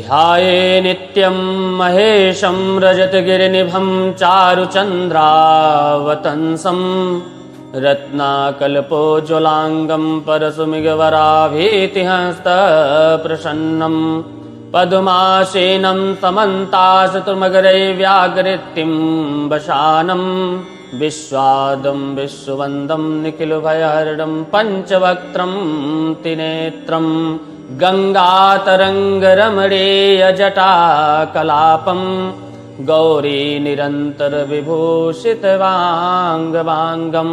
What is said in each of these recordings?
ध्याये नित्यं महेशं रजतगिरिनिभं चारुचन्द्रावतंसं रत्नाकल्पोज्ज्वलाङ्गं परशुमिगवराभीतिहस्तप्रसन्नं पद्मासेनं समन्ताशतुर्मकरैर्व्याकृतिं वशानं विश्वादं विश्ववन्दं निखिलभयहरणं पञ्चवक्त्रं त्रिनेत्रं गङ्गातरङ्गरमणीयजटाकलापं गौरीनिरन्तरविभूषितवाङ्गवाङ्गं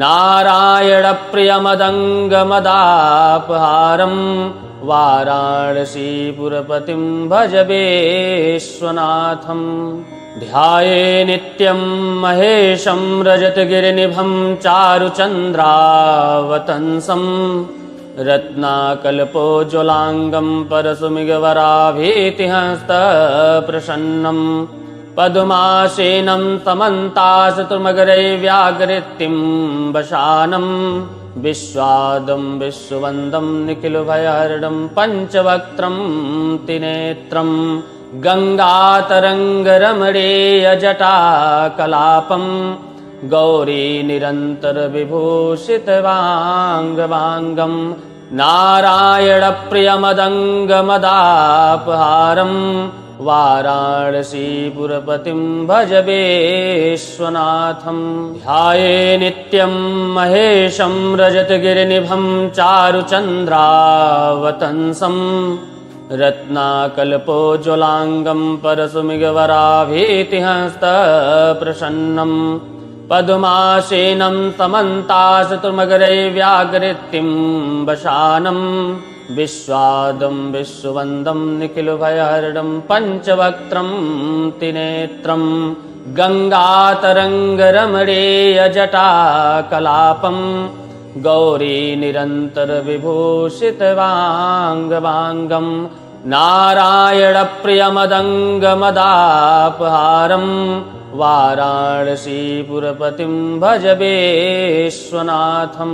नारायणप्रियमदङ्गमदापहारं वाराणसीपुरपतिं भज विश्वनाथं। ध्याये नित्यं महेशं रजतगिरिनिभं चारुचन्द्रावतंसं रत्नाकल्पोज्ज्वलाङ्गं परशुमिगवराभीतिहस्तप्रसन्नं पद्मासेनं समन्ताशतुर्मकरैर्व्याकृतिं वशानं विश्वादं विश्ववन्दं निखिलभयहरणं पञ्चवक्त्रं त्रिनेत्रं गङ्गातरङ्गरमणीयजटाकलापं गौरीनिरन्तरविभूषितवाङ्गवाङ्गं नारायणप्रियमदङ्गमदापहारं वाराणसीपुरपतिं भज विश्वनाथं। ध्याये नित्यं महेशं रजतगिरिनिभं चारुचन्द्रावतंसं रत्नाकल्पोज्ज्वलाङ्गं परशुमिगवराभीतिहस्तप्रसन्नं पद्मासेनं समन्ताशतुर्मकरैर्व्याकृतिं वशानं विश्वादं विश्ववन्दं निखिलभयहरणं पञ्चवक्त्रं त्रिनेत्रं गङ्गातरङ्गरमणीयजटाकलापं गौरीनिरन्तरविभूषितवाङ्गवाङ्गं नारायणप्रियमदङ्गमदापहारं वाराणसीपुरपतिं भज विश्वनाथं।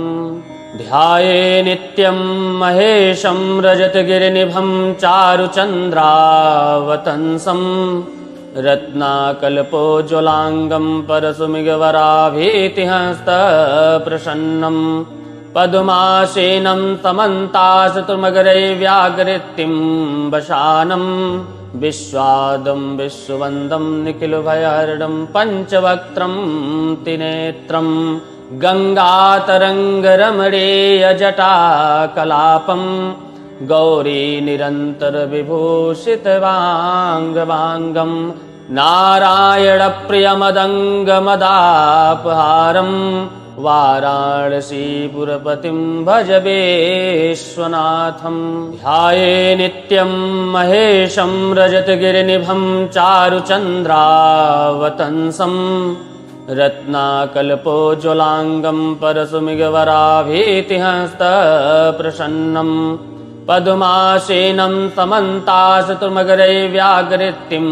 ध्याये नित्यं महेशं रजतगिरिनिभं चारुचन्द्रावतंसं रत्नाकल्पोज्ज्वलाङ्गं परशुमिगवराभीतिहस्तप्रसन्नं पद्मासेनं समन्ताशतुर्मकरैर्व्याकृतिं वशानं विश्वादं विश्ववन्दं निखिलभयहरणं पञ्चवक्त्रं त्रिनेत्रं गङ्गातरङ्गरमणीयजटाकलापं गौरीनिरन्तरविभूषितवाङ्गवाङ्गं नारायणप्रियमदङ्गमदापहारं वाराणसीपुरपतिं भज विश्वनाथं। ध्याये नित्यं महेशं रजतगिरिनिभं चारुचन्द्रावतंसं रत्नाकल्पोज्ज्वलाङ्गं परशुमिगवराभीतिहस्तप्रसन्नं पद्मासेनं समन्ताशतुर्मकरैर्व्याकृतिं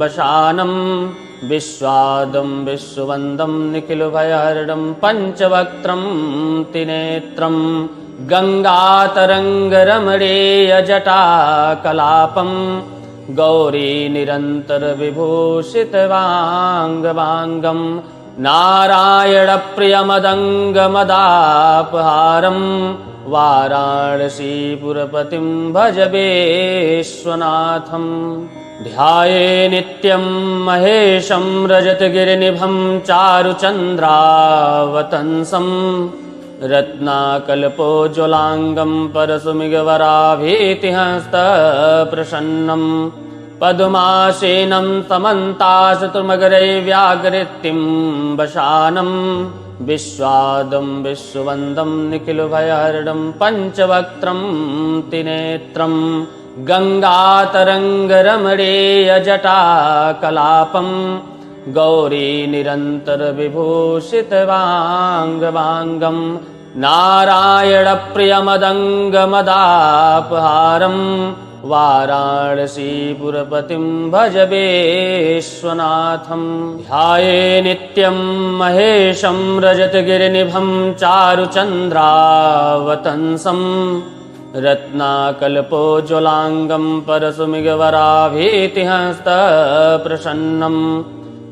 वशानं विश्वादं विश्ववन्दं निखिलभयहरणं पञ्चवक्त्रं त्रिनेत्रं गङ्गातरङ्गरमणीयजटाकलापं गौरीनिरन्तरविभूषितवाङ्गवाङ्गं नारायणप्रियमदङ्गमदापहारं वाराणसीपुरपतिं भज विश्वनाथं। ध्याये नित्यं महेशं रजतगिरिनिभं चारुचन्द्रावतंसं रत्नाकल्पोज्ज्वलाङ्गं परशुमिगवराभीतिहस्तप्रसन्नं पद्मासेनं समन्ताशतुर्मकरैर्व्याकृतिं वशानं विश्वादं विश्ववन्दं निखिलभयहरणं पञ्चवक्त्रं त्रिनेत्रं गङ्गातरङ्गरमणीयजटाकलापं गौरीनिरन्तरविभूषितवाङ्गवाङ्गं नारायणप्रियमदङ्गमदापहारं वाराणसीपुरपतिं भज विश्वनाथं। ध्याये नित्यं महेशं रजतगिरिनिभं चारुचन्द्रावतंसं रत्नाकल्पोज्ज्वलाङ्गं परशुमिगवराभीतिहस्तप्रसन्नं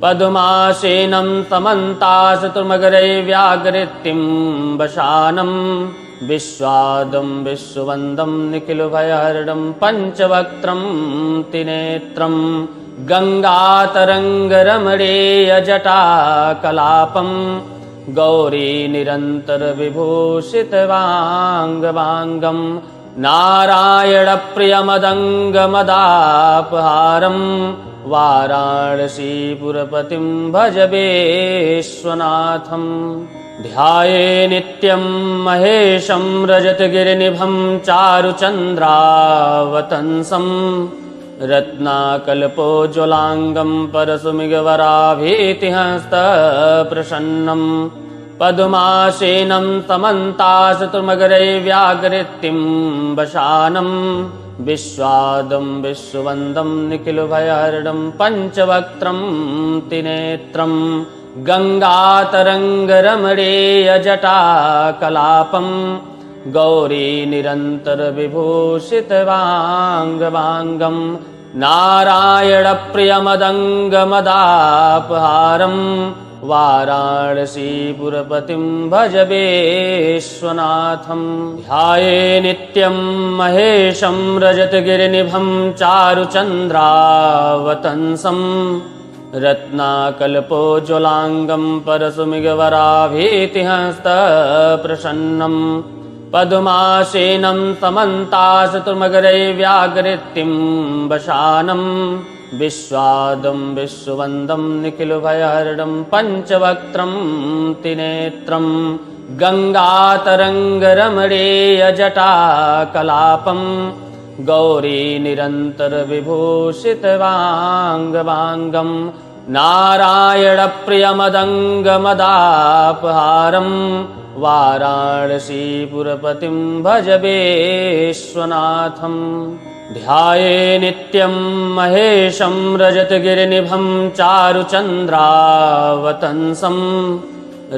पद्मासेनं समन्ताशतुर्मकरैर्व्याकृतिं वशानं विश्वादं विश्ववन्दं निखिलभयहरणं पञ्चवक्त्रं त्रिनेत्रं गङ्गातरङ्गरमणीयजटाकलापं गौरी निरन्तरविभूषितवाङ्गवाङ्गं नारायणप्रियमदङ्गमदापहारं वाराणसीपुरपतिं भज विश्वनाथं ध्याये नित्यं महेशं रजतगिरिनिभं चारुचन्द्रावतंसं रत्नाकल्पोज्ज्वलाङ्गं परशुमिगवराभीतिहस्तप्रसन्नं पद्मासेनं समन्ताशतुर्मकरैर्व्याकृतिं वशानं विश्वादं विश्ववन्दं निखिलभयहरणं पञ्चवक्त्रं त्रिनेत्रं गङ्गातरङ्गरमणीयजटाकलापं गौरी निरन्तरविभूषितवाङ्गवाङ्गं नारायणप्रियमदङ्गमदापहारं वाराणसीपुरपतिं भज विश्वनाथं ध्याये नित्यं महेशं रजतगिरिनिभं चारुचन्द्रावतंसं रत्नाकल्पोज्ज्वलाङ्गं परशुमिगवराभीतिहस्तप्रसन्नं पद्मासेनं समन्ताशतुर्मकरैर्व्याकृतिं वशानं विश्वादं विश्ववन्दं निखिलभयहरणं पञ्चवक्त्रं त्रिनेत्रं गङ्गातरङ्गरमणीयजटाकलापं गौरी निरन्तरविभूषितवाङ्गवाङ्गं नारायणप्रियमदङ्गमदापहारं वाराणसीपुरपतिं भज विश्वनाथं ध्याये नित्यं महेशं रजतगिरिनिभं चारुचन्द्रावतंसं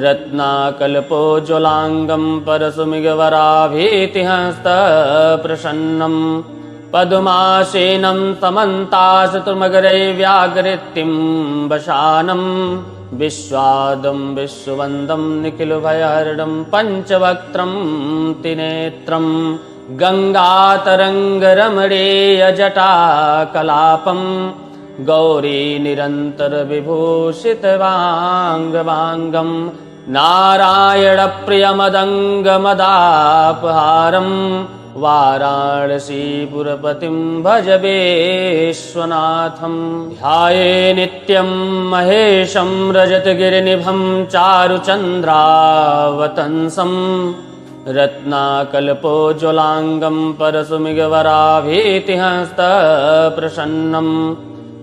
रत्नाकल्पोज्ज्वलाङ्गं परशुमिगवराभीतिहस्तप्रसन्नं पद्मासेनं समन्ताशतुर्मकरैर्व्याकृतिं वशानं विश्वादं विश्ववन्दं निखिलभयहरणं पञ्चवक्त्रं त्रिनेत्रं गङ्गातरङ्गरमणीयजटाकलापं गौरी निरन्तरविभूषितवाङ्गवाङ्गं नारायणप्रियमदङ्गमदापहारं वाराणसीपुरपतिं भज विश्वनाथं ध्याये नित्यं महेशं रजतगिरिनिभं चारुचन्द्रावतंसं रत्नाकल्पोज्ज्वलाङ्गं परशुमिगवराभीतिहस्तप्रसन्नं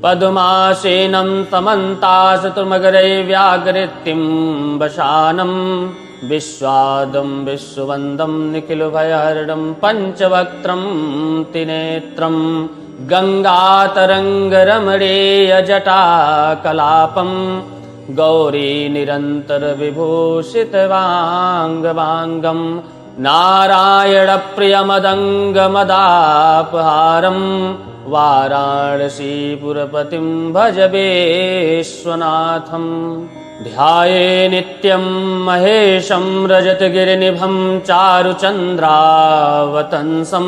पद्मासेनं समन्ताशतुर्मकरैर्व्याकृतिं वशानं विश्वादं विश्ववन्दं निखिलभयहरणं पञ्चवक्त्रं त्रिनेत्रं गङ्गातरङ्गरमणीयजटाकलापं गौरी निरन्तरविभूषितवाङ्गवाङ्गं नारायणप्रियमदङ्गमदापहारं वाराणसीपुरपतिं भज विश्वनाथं ध्याये नित्यं महेशं रजतगिरिनिभं चारुचन्द्रावतंसं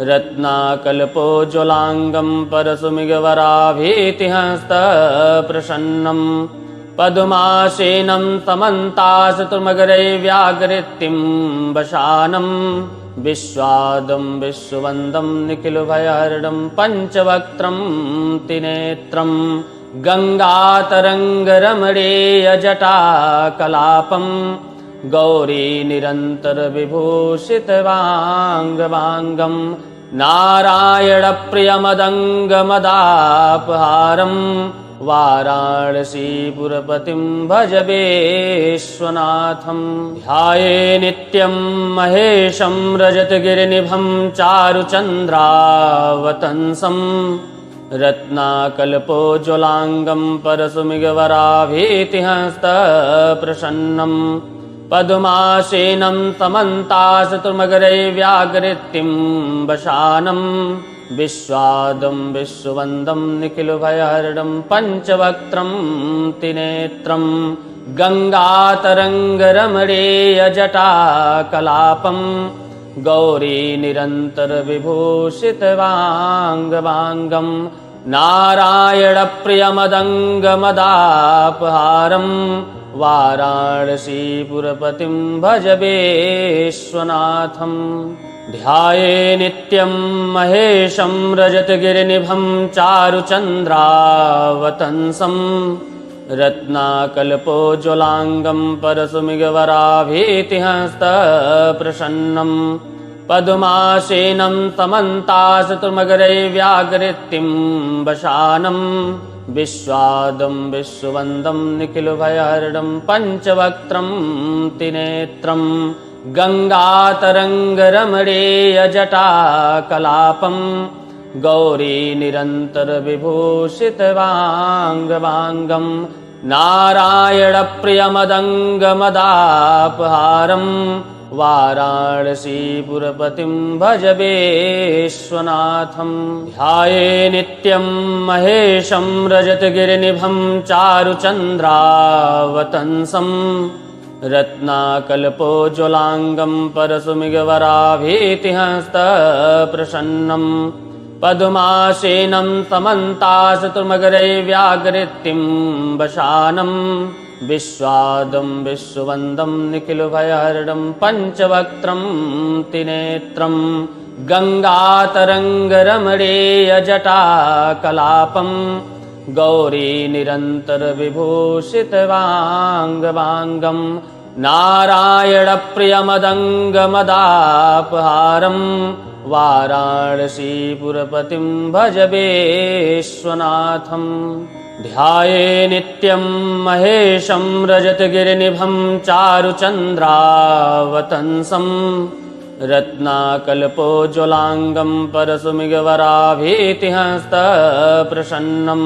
रत्नाकल्पोज्ज्वलाङ्गं परशुमिगवराभीतिहस्तप्रसन्नं पद्मासेनं समन्ताशतुर्मकरैर्व्याकृतिं वशानं विश्वादं विश्ववन्दं निखिलभयहरणं पञ्चवक्त्रं त्रिनेत्रं गङ्गातरङ्गरमणीयजटाकलापं गौरी निरन्तरविभूषितवाङ्गवाङ्गं नारायणप्रियमदङ्गमदापहारं वाराणसीपुरपतिं भज विश्वनाथं ध्याये नित्यं महेशं रजतगिरिनिभं चारुचन्द्रावतंसं रत्नाकल्पोज्ज्वलाङ्गं परशुमिगवराभीतिहस्तप्रसन्नं पद्मासेनं समन्ताशतुर्मकरैर्व्याकृतिं वशानं विश्वादं विश्ववन्दं निखिलभयहरणं पञ्चवक्त्रं त्रिनेत्रं गङ्गातरङ्गरमणीयजटाकलापं गौरीनिरन्तरविभूषितवाङ्गवाङ्गं नारायणप्रियमदङ्गमदापहारं वाराणसीपुरपतिं भज विश्वनाथम् ध्याये नित्यं महेशं रजतगिरिनिभं चारुचन्द्रावतंसं रत्नाकल्पोज्ज्वलाङ्गं परशुमिगवराभीतिहस्तप्रसन्नं पद्मासेनं समन्ताशतुर्मकरैर्व्याकृतिं वशानं विश्वादं विश्ववन्दं निखिलभयहरणं पञ्चवक्त्रं त्रिनेत्रं गङ्गातरङ्गरमणीयजटाकलापं गौरीनिरन्तरविभूषितवाङ्गवाङ्गं नारायणप्रियमदङ्गमदापहारं वाराणसीपुरपतिं भज विश्वनाथम् ध्याये नित्यं महेशं रजतगिरिनिभं चारुचन्द्रावतंसं रत्नाकल्पोज्ज्वलाङ्गं परशुमिगवराभीतिहस्तप्रसन्नं पद्मासेनं समन्ताशतुर्मकरैर्व्याकृतिं वशानं विश्वादं विश्ववन्दं निखिलभयहरणं पञ्चवक्त्रं त्रिनेत्रं गङ्गातरङ्गरमणीयजटाकलापं गौरीनिरन्तरविभूषितवाङ्गवाङ्गं नारायणप्रियमदङ्गमदापहारं वाराणसीपुरपतिं भज विश्वनाथम् ध्याये नित्यं महेशं रजतगिरिनिभं चारुचन्द्रावतंसं रत्नाकल्पोज्ज्वलाङ्गं परशुमिगवराभीतिहस्तप्रसन्नं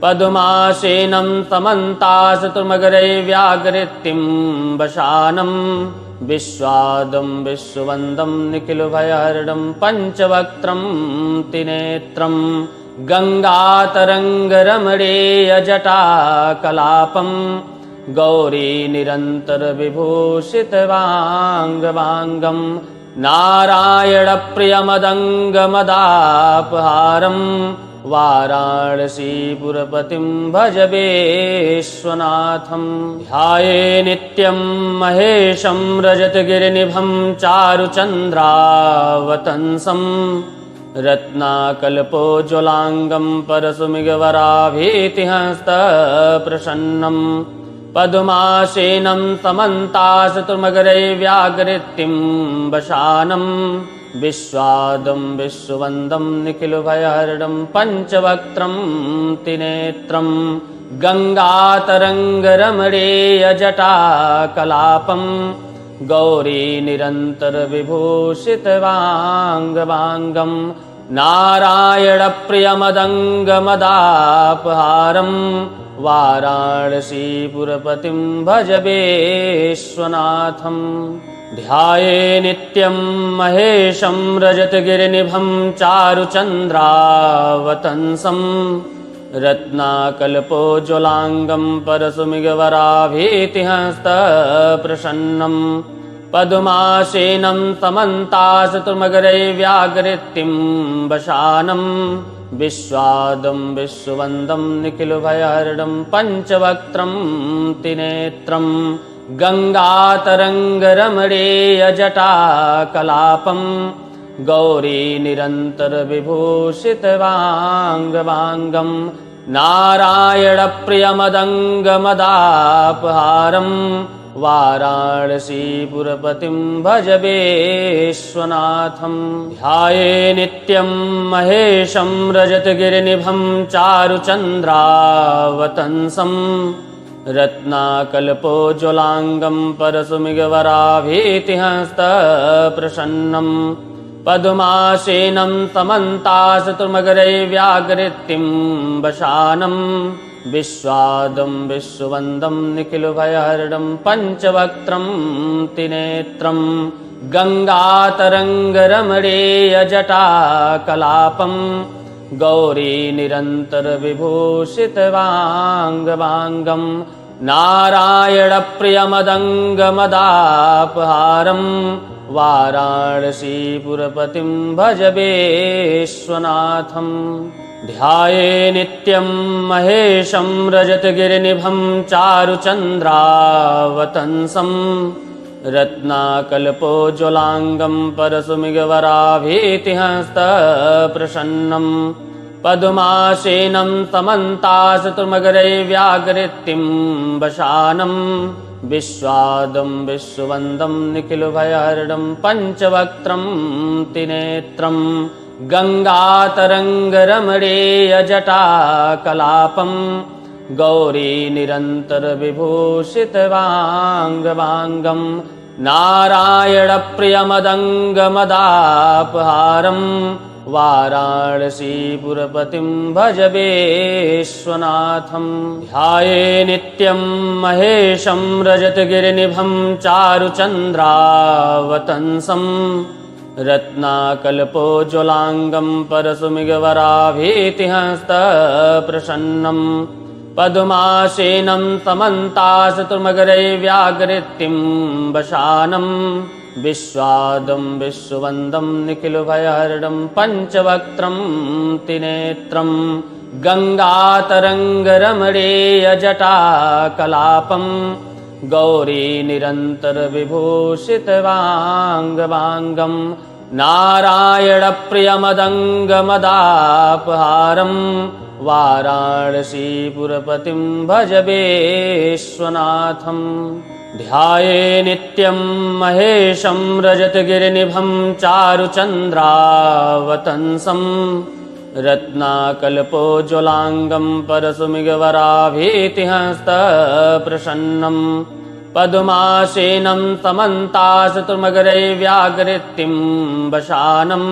पद्मासेनं समन्ताशतुर्मकरैर्व्याकृतिं वशानं विश्वादं विश्ववन्दं निखिलभयहरणं पञ्चवक्त्रं त्रिनेत्रं गङ्गातरङ्गरमणीयजटाकलापं गौरीनिरन्तरविभूषितवाङ्गवाङ्गं नारायणप्रियमदङ्गमदापहारं वाराणसीपुरपतिं भज विश्वनाथम् ध्याये नित्यं महेशं रजतगिरिनिभं चारुचन्द्रावतंसं रत्नाकल्पोज्ज्वलाङ्गं परशुमिगवराभीतिहस्तप्रसन्नं पद्मासेनं समन्ताशतुर्मकरैर्व्याकृतिं वशानं विश्वादं विश्ववन्दं निखिलभयहरणं पञ्चवक्त्रं त्रिनेत्रं गङ्गातरङ्गरमणीयजटाकलापं गौरीनिरन्तरविभूषितवाङ्गवाङ्गं नारायणप्रियमदङ्गमदापहारं वाराणसीपुरपतिं भज विश्वनाथम् ध्याये नित्यं महेशं रजतगिरिनिभं चारुचन्द्रावतंसं रत्नाकल्पोज्ज्वलाङ्गं परशुमिगवराभीतिहस्तप्रसन्नं पद्मासेनं समन्ताशतुर्मकरैर्व्याकृतिं वशानं विश्वादं विश्ववन्दं निखिलभयहरणं पञ्चवक्त्रं त्रिनेत्रं गङ्गातरङ्गरमणीयजटाकलापं गौरीनिरन्तरविभूषितवाङ्गवाङ्गं नारायणप्रियमदङ्गमदापहारं वाराणसीपुरपतिं भज विश्वनाथम् ध्याये नित्यं महेशं रजतगिरिनिभं चारुचन्द्रावतंसं रत्नाकल्पोज्ज्वलाङ्गं परशुमिगवराभीतिहस्तप्रसन्नं पद्मासेनं समन्ताशतुर्मकरैर्व्याकृतिं वशानं विश्वादं विश्ववन्दं निखिलभयहरणं पञ्चवक्त्रं त्रिनेत्रं गङ्गातरङ्गरमणीयजटाकलापं गौरीनिरन्तरविभूषितवाङ्गवाङ्गं नारायणप्रियमदङ्गमदापहारं वाराणसीपुरपतिं भज विश्वनाथम् ध्याये नित्यं महेशं रजतगिरिनिभं चारुचन्द्रावतंसं रत्नाकल्पोज्ज्वलाङ्गं परशुमिगवराभीतिहस्तप्रसन्नं पद्मासेनं समन्ताशतुर्मकरैर्व्याघ्रतिं वशानं विश्वादं विश्ववन्दं निखिलभयहरणं पञ्चवक्त्रं त्रिनेत्रं गङ्गातरङ्गरमणीयजटाकलापं गौरीनिरन्तरविभूषितवाङ्गवाङ्गं नारायणप्रियमदङ्गमदापहारं वाराणसीपुरपतिं भज विश्वनाथम् ध्याये नित्यं महेशं रजतगिरिनिभं चारुचन्द्रावतंसं रत्नाकल्पोज्ज्वलाङ्गं परशुमिगवराभीतिहस्तप्रसन्नं पद्मासेनं समन्ताशतुर्मकरैर्व्याघ्रतिं वशानं विश्वादं विश्ववन्दं निखिलभयहरणं पञ्चवक्त्रं त्रिनेत्रं गङ्गातरङ्गरमणीयजटाकलापं गौरीनिरन्तरविभूषितवाङ्गवाङ्गं नारायणप्रियमदङ्गमदापहारं वाराणसीपुरपतिं भज विश्वनाथम् ध्याये नित्यं महेशं रजतगिरिनिभं चारुचन्द्रावतंसं रत्नाकल्पोज्ज्वलाङ्गं परशुमिगवराभीतिहस्तप्रसन्नं पद्मासेनं समन्ताशतुर्मकरैर्व्याघ्रतिं वशानं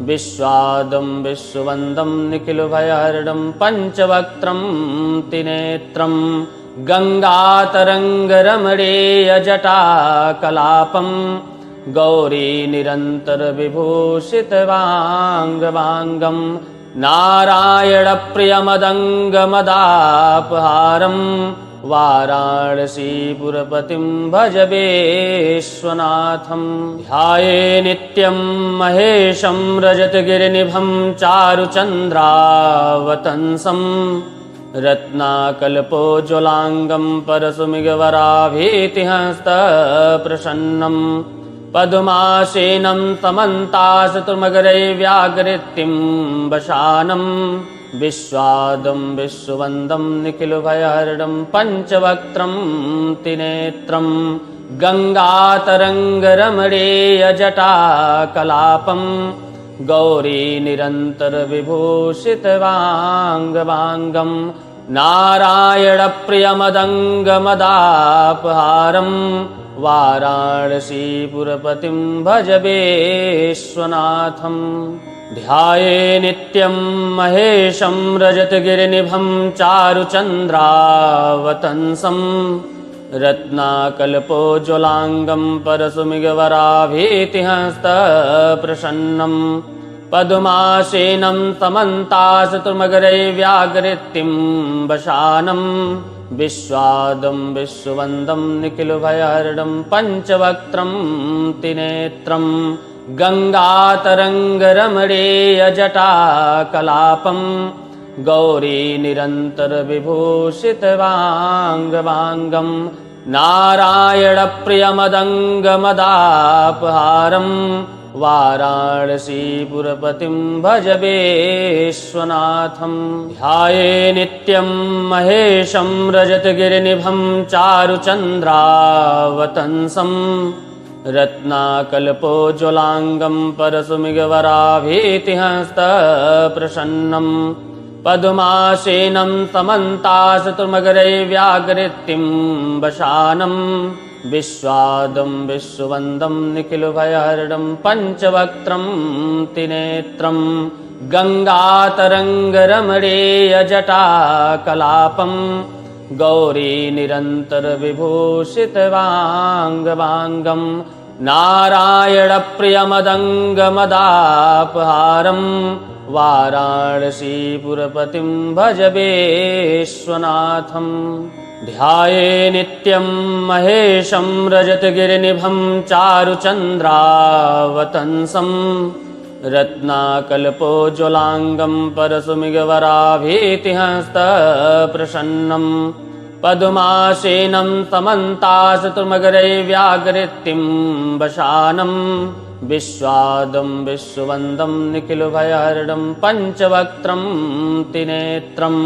विश्वादं विश्ववन्दं निखिलभयहरणं पञ्चवक्त्रं त्रिनेत्रं गङ्गातरङ्गरमणीयजटाकलापं गौरीनिरन्तरविभूषितवाङ्गवाङ्गं नारायणप्रियमदङ्गमदापहारं वाराणसीपुरपतिं भज विश्वनाथम् ध्याये नित्यं महेशं रजतगिरिनिभं चारुचन्द्रावतंसं रत्नाकल्पोज्ज्वलाङ्गं परशुमिगवराभीतिहस्तप्रसन्नं पद्मासेनं समन्ताशतुर्मकरैर्व्याघ्रतिं वशानं विश्वादं विश्ववन्दं निखिलभयहरणं पञ्चवक्त्रं त्रिनेत्रं गङ्गातरङ्गरमणीयजटाकलापं गौरीनिरन्तरविभूषितवाङ्गवाङ्गं नारायणप्रियमदङ्गमदापहारं वाराणसीपुरपतिं भज विश्वनाथम् ध्याये नित्यं महेशं रजतगिरिनिभं चारुचन्द्रावतंसं रत्नाकल्पोज्ज्वलाङ्गं परशुमिगवराभीतिहस्तप्रसन्नं पद्मासेनं समन्ताशतुर्मकरैर्व्याघ्रतिं वशानं विश्वादं विश्ववन्दं निखिलभयहरणं पञ्चवक्त्रं त्रिनेत्रं गङ्गातरङ्गरमणीयजटाकलापं गौरीनिरन्तरविभूषितवाङ्गवाङ्गं नारायणप्रियमदङ्गमदापहारं वाराणसीपुरपतिं भज विश्वनाथम् ध्याये नित्यं महेशं रजतगिरिनिभं चारुचन्द्रावतंसं रत्नाकल्पोज्ज्वलाङ्गं परशुमिगवराभीतिहस्तप्रसन्नं पद्मासेनं समन्ताशतुर्मकरैर्व्याघ्रतिं वशानं विश्वादं विश्ववन्दं निखिलभयहरणं पञ्चवक्त्रं त्रिनेत्रं गङ्गातरङ्गरमणीयजटाकलापं गौरीनिरन्तरविभूषितवाङ्गवाङ्गं नारायणप्रियमदङ्गमदापहारं वाराणसीपुरपतिं भज विश्वनाथं। ध्याये नित्यं महेशं रजतगिरिनिभं चारुचन्द्रावतंसं रत्नाकल्पोज्ज्वलाङ्गं परशुमिगवराभीतिहस्तप्रसन्नं पद्मासेनं समन्ताशतुर्मकरैर्व्याघ्रतिं वशानं विश्वादं विश्ववन्दं निखिलभयहरणं पञ्चवक्त्रं त्रिनेत्रं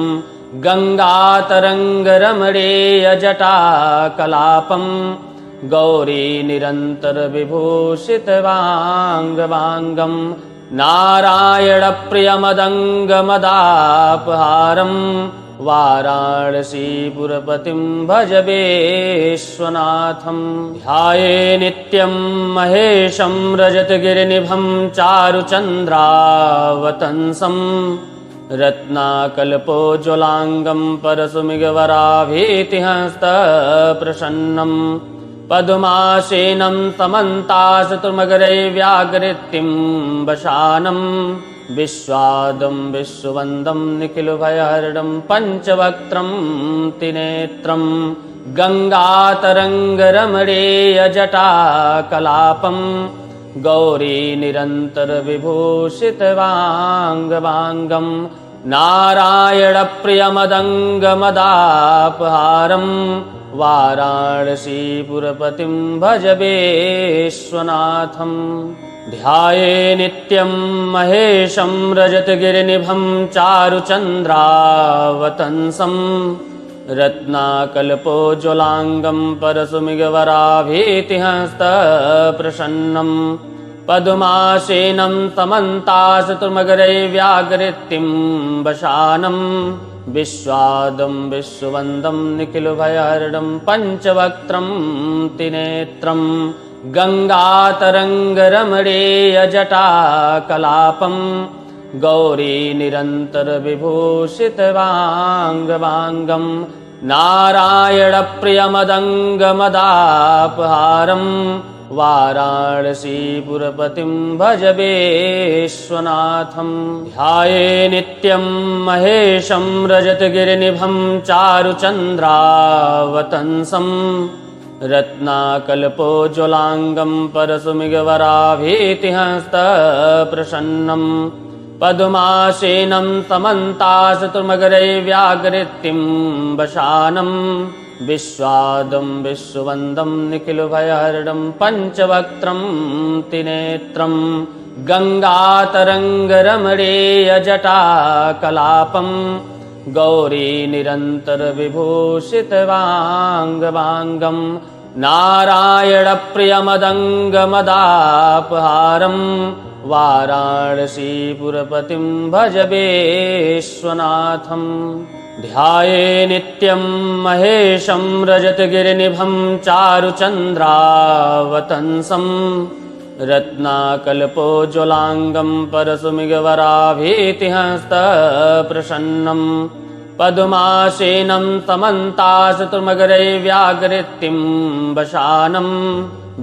गङ्गातरङ्गरमणीयजटाकलापं गौरीनिरन्तरविभूषितवाङ्गवाङ्गं नारायणप्रियमदङ्गमदापहारं वाराणसीपुरपतिं भज विश्वनाथं। ध्याये नित्यं महेशं रजतगिरिनिभं चारुचन्द्रावतंसं रत्नाकल्पोज्ज्वलाङ्गं परशुमिगवराभीतिहस्तप्रसन्नं पद्मासेनं समन्ताशतुर्मकरैर्व्याघ्रतिं वशानं विश्वादं विश्ववन्दं निखिलभयहरणं पञ्चवक्त्रं त्रिनेत्रं गङ्गातरङ्गरमणीयजटाकलापं गौरीनिरन्तरविभूषितवाङ्गवाङ्गं नारायणप्रियमदङ्गमदापहारं वाराणसीपुरपतिं भज विश्वनाथं। ध्याये नित्यं महेशं रजतगिरिनिभं चारुचन्द्रावतंसं रत्नाकल्पोज्ज्वलाङ्गं परशुमिगवराभीतिहस्तप्रसन्नं पद्मासेनं समन्ताशतुर्मकरैर्व्याघ्रतिं वशानं विश्वादं विश्ववन्दं निखिलभयहरणं पञ्चवक्त्रं त्रिनेत्रं गङ्गातरङ्गरमणीयजटाकलापं गौरीनिरन्तरविभूषितवाङ्गवाङ्गं नारायणप्रियमदङ्गमदापहारं वाराणसीपुरपतिं भज विश्वनाथं। ध्याये नित्यं महेशं रजतगिरिनिभं चारुचन्द्रावतंसं रत्नाकल्पोज्ज्वलाङ्गं परशुमिगवराभीतिहस्तप्रसन्नं पद्मासेनं समन्ताशतुर्मकरैर्व्याघ्रतिं वशानं विश्वादं विश्ववन्दं निखिलभयहरणं पञ्चवक्त्रं त्रिनेत्रं गङ्गातरङ्गरमणीयजटाकलापं गौरीनिरन्तरविभूषितवाङ्गवाङ्गं नारायणप्रियमदङ्गमदापहारं वाराणसीपुरपतिं भज विश्वनाथं। ध्याये नित्यं महेशं रजतगिरिनिभं चारुचन्द्रावतंसं रत्नाकल्पोज्ज्वलाङ्गं परशुमिगवराभीतिहस्तप्रसन्नं पद्मासेनं समन्ताशतुर्मकरैर्व्याघ्रतिं वशानं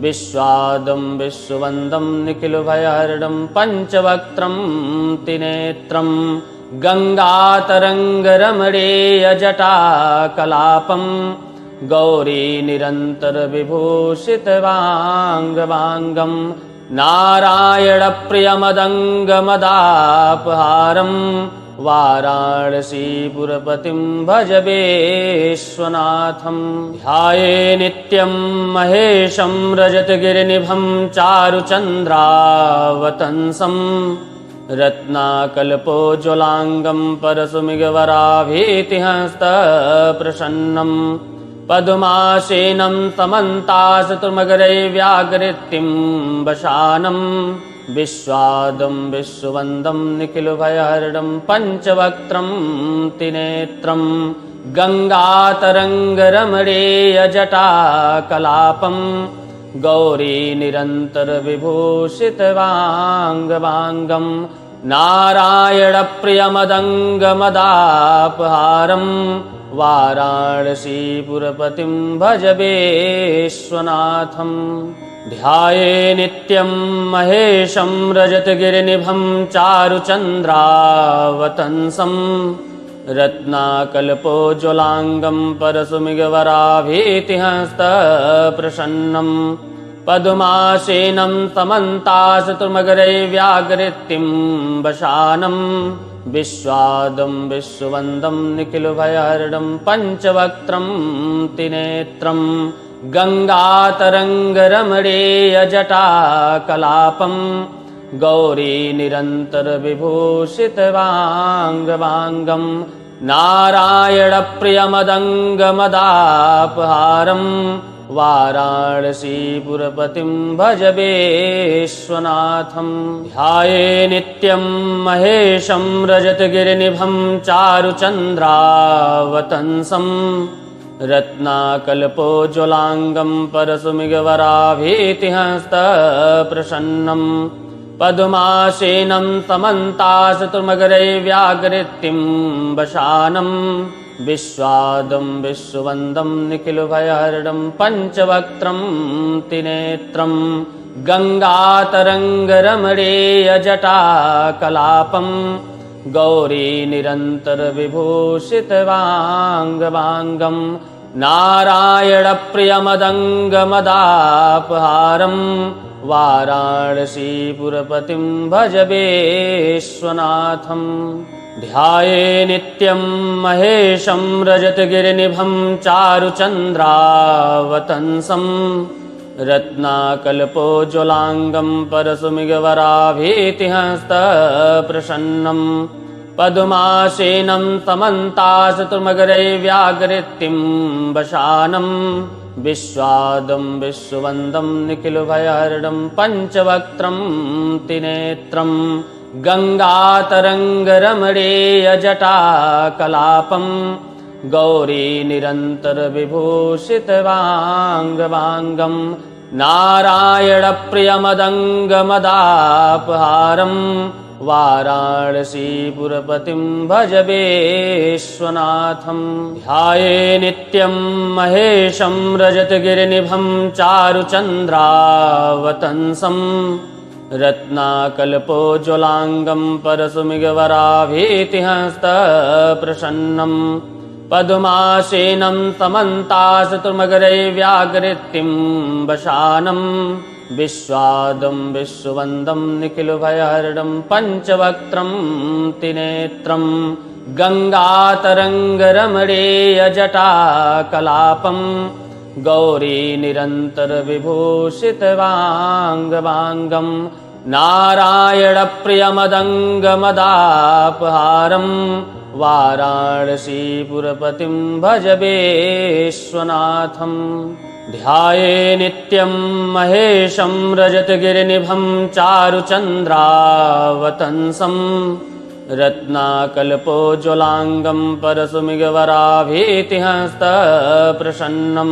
विश्वादं विश्ववन्दं निखिलभयहरणं पञ्चवक्त्रं त्रिनेत्रं गङ्गातरङ्गरमणीयजटाकलापं गौरीनिरन्तरविभूषितवाङ्गवाङ्गं नारायणप्रियमदङ्गमदापहारं वाराणसीपुरपतिं भज विश्वनाथं। ध्याये नित्यं महेशं रजतगिरिनिभं चारुचन्द्रावतंसं रत्नाकल्पोज्ज्वलाङ्गं परशुमिगवराभीतिहस्तप्रसन्नं पद्मासेनं समन्ताशतुर्मकरैर्व्याघ्रतिं वशानं विश्वादं विश्ववन्दं निखिलभयहरणं पञ्चवक्त्रं त्रिनेत्रं गङ्गातरङ्गरमणीयजटाकलापं गौरीनिरन्तरविभूषितवाङ्गवाङ्गं नारायणप्रियमदङ्गमदापहारं वाराणसीपुरपतिं भज विश्वनाथम् ध्याये नित्यं महेशं रजतगिरिनिभं चारुचन्द्रावतंसं रत्नाकल्पोज्ज्वलाङ्गं परशुमिगवराभीतिहस्तप्रसन्नं पद्मासेनं समन्ताशतुर्मकरैर्व्याघ्रतीं वशानं विश्वादं विश्ववन्दं निखिलभयहरणं पञ्चवक्त्रं त्रिनेत्रं गङ्गातरङ्गरमणीयजटाकलापं गौरीनिरन्तरविभूषितवाङ्गवाङ्गं नारायणप्रियमदङ्गमदापहारं वाराणसीपुरपतिं भज विश्वनाथम् ध्याये नित्यं महेशं रजतगिरिनिभं चारुचन्द्रावतंसं रत्नाकल्पोज्ज्वलाङ्गं परशुमिगवराभीतिहस्तप्रसन्नं पद्मासेनं समन्ताशतुर्मकरैर्व्याघ्रतीं वशानं विश्वादं विश्ववन्दं निखिलभयहरणं पञ्चवक्त्रं त्रिनेत्रं गङ्गातरङ्गरमणीयजटाकलापं गौरीनिरन्तरविभूषितवाङ्गवाङ्गं नारायणप्रियमदङ्गमदापहारं वाराणसीपुरपतिं भज विश्वनाथम् ध्याये नित्यं महेशं रजतगिरिनिभं चारुचन्द्रावतंसं रत्नाकल्पोज्ज्वलाङ्गं परशुमिगवराभीतिहस्तप्रसन्नं पद्मासेनं समन्ताशतुर्मकरैर्व्याघ्रतीं वशानं विश्वादं विश्ववन्दं निखिलभयहरणं पञ्चवक्त्रं त्रिनेत्रं गङ्गातरङ्गरमणीयजटाकलापं गौरीनिरन्तरविभूषितवाङ्गवाङ्गं नारायणप्रियमदङ्गमदापहारं वाराणसीपुरपतिं भज विश्वनाथम् ध्याये नित्यं महेशं रजतगिरिनिभं चारुचन्द्रावतंसं रत्नाकल्पोज्ज्वलाङ्गं परशुमिगवराभीतिहस्तप्रसन्नं पद्मासेनं समन्ताशतुर्मकरैर्व्याघ्रतीं वशानं विश्वादं विश्ववन्दं निखिलभयहरणं पञ्चवक्त्रं त्रिनेत्रं गङ्गातरङ्गरमणीयजटाकलापं गौरीनिरन्तरविभूषितवाङ्गवाङ्गं नारायणप्रियमदङ्गमदापहारं वाराणसीपुरपतिं भज विश्वनाथम् ध्याये नित्यं महेशं रजतगिरिनिभं चारुचन्द्रावतंसं रत्नाकल्पोज्ज्वलाङ्गं परशुमिगवराभीतिहस्तप्रसन्नं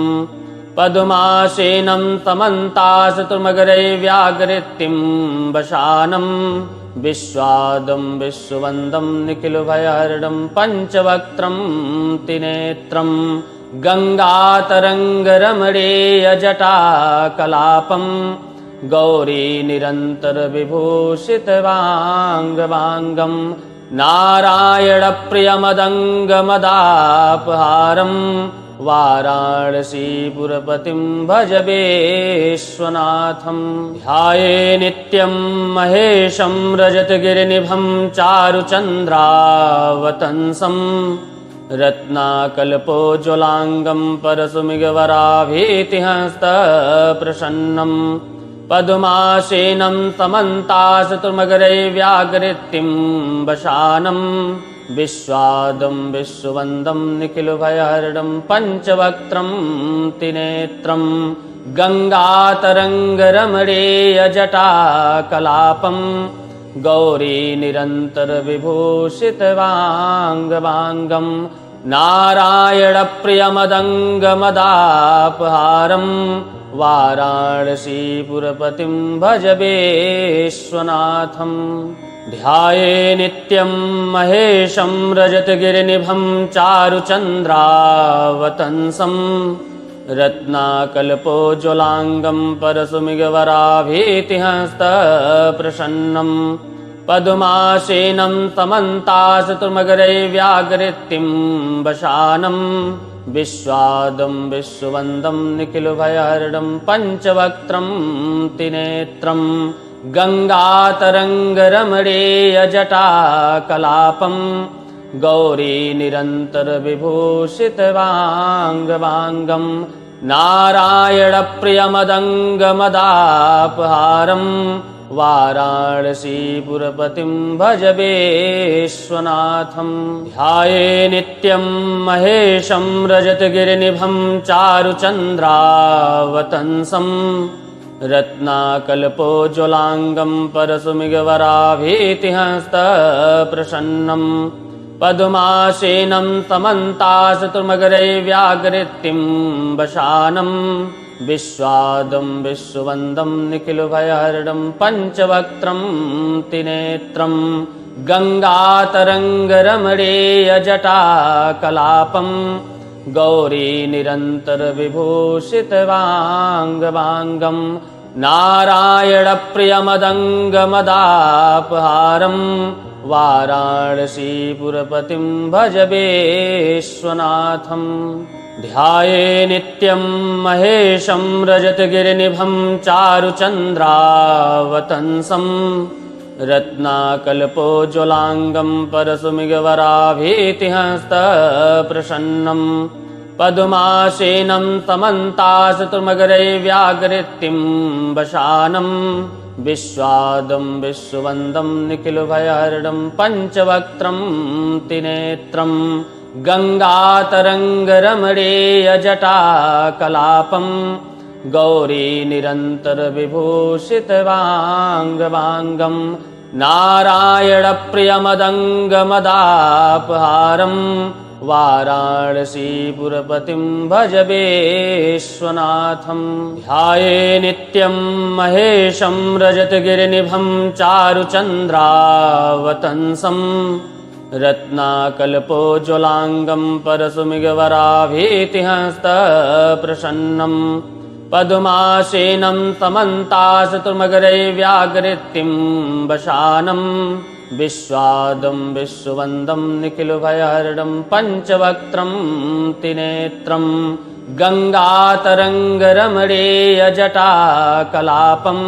पद्मासेनं समन्ताशतुर्मकरैर्व्याघ्रतीं वशानं विश्वादं विश्ववन्दं निखिलभयहरणं पञ्चवक्त्रं त्रिनेत्रं गङ्गातरङ्गरमणीयजटाकलापं गौरीनिरन्तरविभूषितवाङ्गवाङ्गं नारायणप्रियमदङ्गमदापहारं वाराणसीपुरपतिं भज विश्वनाथम् ध्याये नित्यं महेशं रजतगिरिनिभं चारुचन्द्रावतंसं रत्नाकल्पोज्ज्वलाङ्गं परशुमिगवराभीतिहस्तप्रसन्नं पद्मासेनं समन्ताशतुर्मकरैर्व्याघ्रतीं वशानं विश्वादं विश्ववन्दं निखिलभयहरणं पञ्चवक्त्रं त्रिनेत्रं गङ्गातरङ्गरमणीयजटाकलापं गौरीनिरन्तरविभूषितवाङ्गवाङ्गं नारायणप्रियमदङ्गमदापहारं वाराणसीपुरपतिं भज विश्वनाथम् ध्याये नित्यं महेशं रजतगिरिनिभं चारुचन्द्रावतंसं रत्नाकल्पोज्ज्वलाङ्गं परशुमिगवराभीतिहस्तप्रसन्नं पद्मासेनं समन्ताशतुर्मकरैर्व्याघ्रित्तिं वशानं विश्वादं विश्ववन्दं निखिलभयहरणं पञ्चवक्त्रं त्रिनेत्रं गङ्गातरङ्गरमणीयजटाकलापं गौरीनिरन्तरविभूषितवाङ्गवाङ्गं नारायणप्रियमदङ्गमदापहारं वाराणसीपुरपतिं भज विश्वनाथं ध्याये नित्यं महेशं रजतगिरिनिभं चारुचन्द्रावतंसं रत्नाकल्पोज्ज्वलाङ्गं परशुमिगवराभीतिहस्तप्रसन्नं पद्मासेनं समन्ताशतुर्मकरैर्व्याघ्रित्तिं वशानं विश्वादं विश्ववन्दं निखिलभयहरणं पञ्चवक्त्रं त्रिनेत्रं गङ्गातरङ्गरमणीयजटाकलापं गौरीनिरन्तरविभूषितवाङ्गवाङ्गं नारायणप्रियमदङ्गमदापहारं वाराणसीपुरपतिं भज विश्वनाथं ध्याये नित्यं महेशं रजतगिरिनिभं चारुचन्द्रावतंसं रत्नाकल्पोज्ज्वलाङ्गं परशुमिगवराभीतिहस्तप्रसन्नं पद्मासेनं समन्ताशतुर्मकरैर्व्याघ्रित्तिं वशानं विश्वादं विश्ववन्दं निखिलभयहरणं पञ्चवक्त्रं त्रिनेत्रं गङ्गातरङ्गरमणीयजटाकलापं गौरीनिरन्तरविभूषितवाङ्गवाङ्गं नारायणप्रियमदङ्गमदापहारं वाराणसीपुरपतिं भज विश्वनाथं ध्याये नित्यं महेशं रजतगिरिनिभं चारुचन्द्रावतंसं रत्नाकल्पोज्ज्वलाङ्गं परशुमिगवराभीतिहस्तप्रसन्नं पद्मासेनं समन्ताशतुर्मकरैर्व्याघ्रित्तिं वशानं विश्वादं विश्ववन्दं निखिलभयहरणं पञ्चवक्त्रं त्रिनेत्रं गङ्गातरङ्गरमणीयजटाकलापं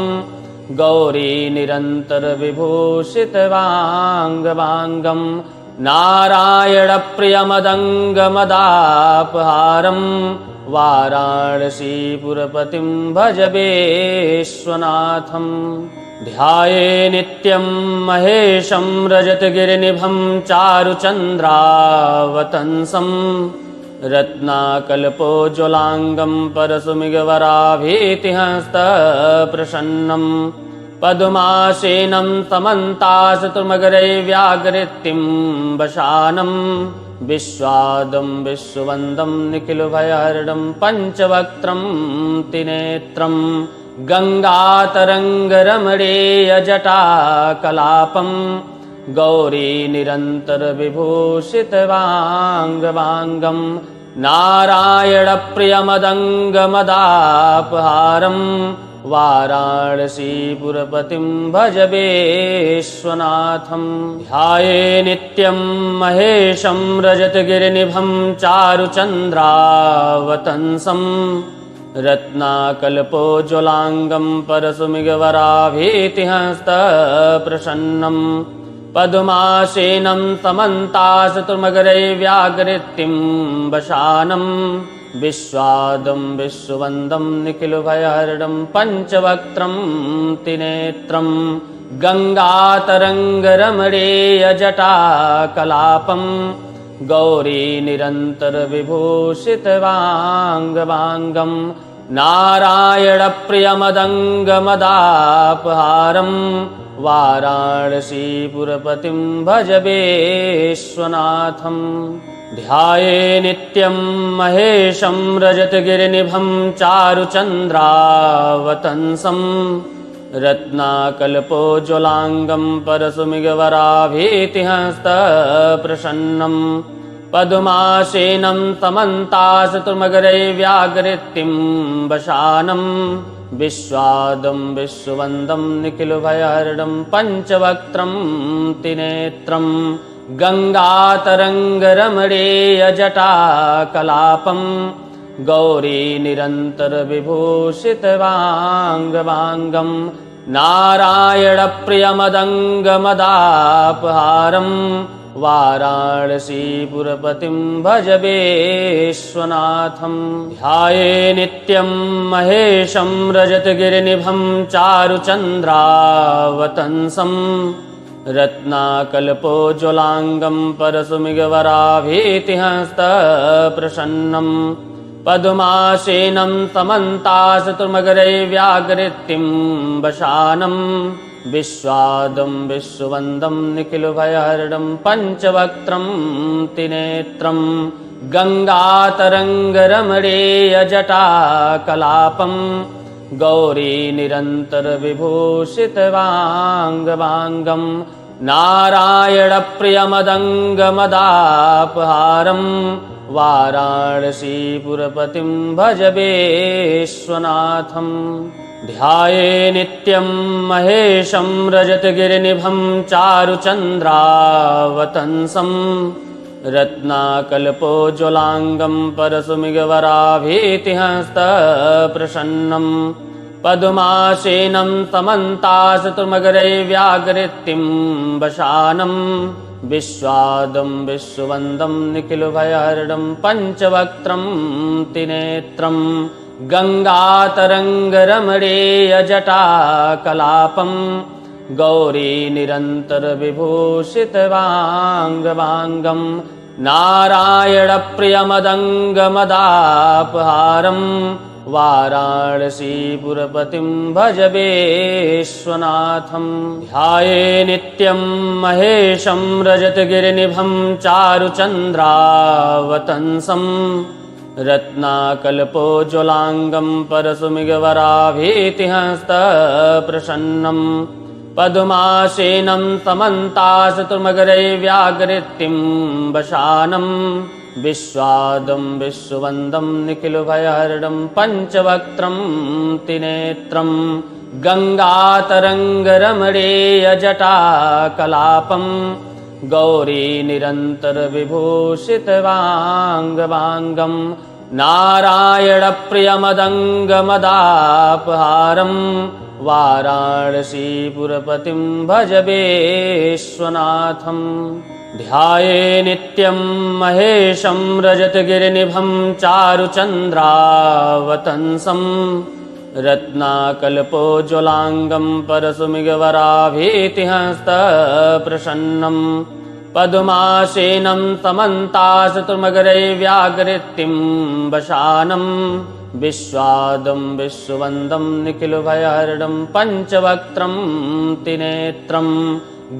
गौरीनिरन्तरविभूषितवाङ्गवाङ्गं नारायणप्रियमदङ्गमदापहारं वाराणसीपुरपतिं भज विश्वनाथं ध्याये नित्यं महेशं रजतगिरिनिभं चारुचन्द्रावतंसं रत्नाकल्पोज्ज्वलाङ्गं परशुमिगवराभीतिहस्तप्रसन्नं पद्मासेनं समन्ताशतुर्मकरैर्व्याघ्रित्तिं वशानं विश्वादं विश्ववन्दं निखिलभयहरणं पञ्चवक्त्रं त्रिनेत्रं गङ्गातरङ्गरमणीयजटाकलापं गौरीनिरन्तरविभूषितवाङ्गवाङ्गं नारायणप्रियमदङ्गमदापहारं वाराणसीपुरपतिं भज विश्वनाथं ध्याये नित्यं महेशं रजतगिरिनिभं चारुचन्द्रावतंसं रत्नाकल्पोज्ज्वलाङ्गं परशुमिगवराभीतिहस्तप्रसन्नं पद्मासेनं समन्ताशतुर्मकरैर्व्याघ्रित्तिं वशानं विश्वादं विश्ववन्दं निखिलभयहरणं पञ्चवक्त्रं त्रिनेत्रं गङ्गातरङ्गरमणीयजटाकलापं गौरीनिरन्तरविभूषितवाङ्गवाङ्गं नारायणप्रियमदङ्गमदापहारं वाराणसीपुरपतिं भज विश्वनाथं ध्याये नित्यं महेशं रजतगिरिनिभं चारुचन्द्रावतंसं रत्नाकल्पोज्ज्वलाङ्गं परशुमिगवराभीतिहस्तप्रसन्नं पद्मासेनं समन्ताशतुर्मकरैर्व्याघ्रतिं वशानं विश्वादं विश्ववन्दं निखिलभयहरणं पञ्चवक्त्रं त्रिनेत्रं गङ्गातरङ्गरमणीयजटाकलापं गौरीनिरन्तरविभूषितवाङ्गवाङ्गं नारायणप्रियमदङ्गमदापहारं वाराणसीपुरपतिं भज विश्वनाथं ध्याये नित्यं महेशं रजतगिरिनिभं चारुचन्द्रावतंसं रत्नाकल्पोज्ज्वलाङ्गं परशुमिगवराभीतिहस्तप्रसन्नं पद्मासेनं समन्ताशतुर्मकरैर्व्याघ्रतिं वशानं विश्वादं विश्ववन्दं निखिलभयहरणं पञ्चवक्त्रं त्रिनेत्रं गङ्गातरङ्गरमणीयजटाकलापं गौरीनिरन्तरविभूषितवाङ्गवाङ्गं नारायणप्रियमदङ्गमदापहारं वाराणसीपुरपतिं भज विश्वनाथं ध्याये नित्यं महेशं रजतगिरिनिभं चारुचन्द्रावतंसं रत्नाकल्पोज्ज्वलाङ्गं परशुमिगवराभीतिहस्तप्रसन्नं पद्मासेनं समन्ताशतुर्मकरैर्व्याघ्रतिं वशानं विश्वादं विश्ववन्दं निखिलभयहरणं पञ्चवक्त्रं त्रिनेत्रं गङ्गातरङ्गरमणीयजटाकलापं गौरीनिरन्तरविभूषितवाङ्गवाङ्गं नारायणप्रियमदङ्गमदापहारं वाराणसीपुरपतिं भज विश्वनाथं ध्याये नित्यं महेशं रजतगिरिनिभं चारुचन्द्रावतंसं रत्नाकल्पोज्ज्वलाङ्गं परशुमिगवराभीतिहस्तप्रसन्नं पद्मासेनं समन्ताशतुर्मकरैर्व्याघ्रतिं वशानं विश्वादं विश्ववन्दं निखिलभयहरणं पञ्चवक्त्रं त्रिनेत्रं गङ्गातरङ्गरमणीयजटाकलापं गौरीनिरन्तरविभूषितवाङ्गवाङ्गं नारायणप्रियमदङ्गमदापहारं वाराणसीपुरपतिं भज विश्वनाथं ध्याये नित्यं महेशं रजतगिरिनिभं चारुचन्द्रावतंसं रत्नाकल्पोज्ज्वलाङ्गं परशुमिगवराभीतिहस्तप्रसन्नं पद्मासेनं समन्ताशतुर्मकरैर्व्याघ्रतिं वशानं विश्वादं विश्ववन्दं निखिलभयहरणं पञ्चवक्त्रं त्रिनेत्रं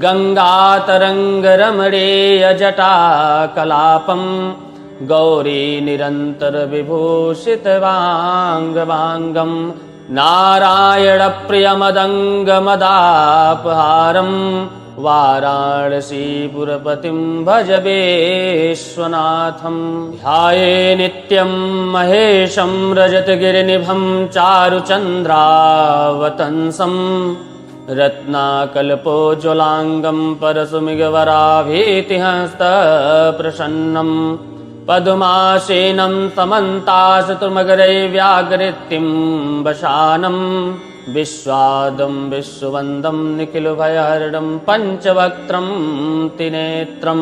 गङ्गातरङ्गरमणीयजटाकलापं गौरीनिरन्तरविभूषितवाङ्गवाङ्गं नारायणप्रियमदङ्गमदापहारं वाराणसीपुरपतिं भज विश्वनाथं ध्याये नित्यं महेशं रजतगिरिनिभं चारुचन्द्रावतंसं रत्नाकल्पोज्ज्वलाङ्गं परशुमिगवराभीतिहस्तप्रसन्नं पद्मासेनं समन्ताशतुर्मकरैर्व्याघ्रतिं वशानं विश्वादं विश्ववन्दं निखिलभयहरणं पञ्चवक्त्रं त्रिनेत्रं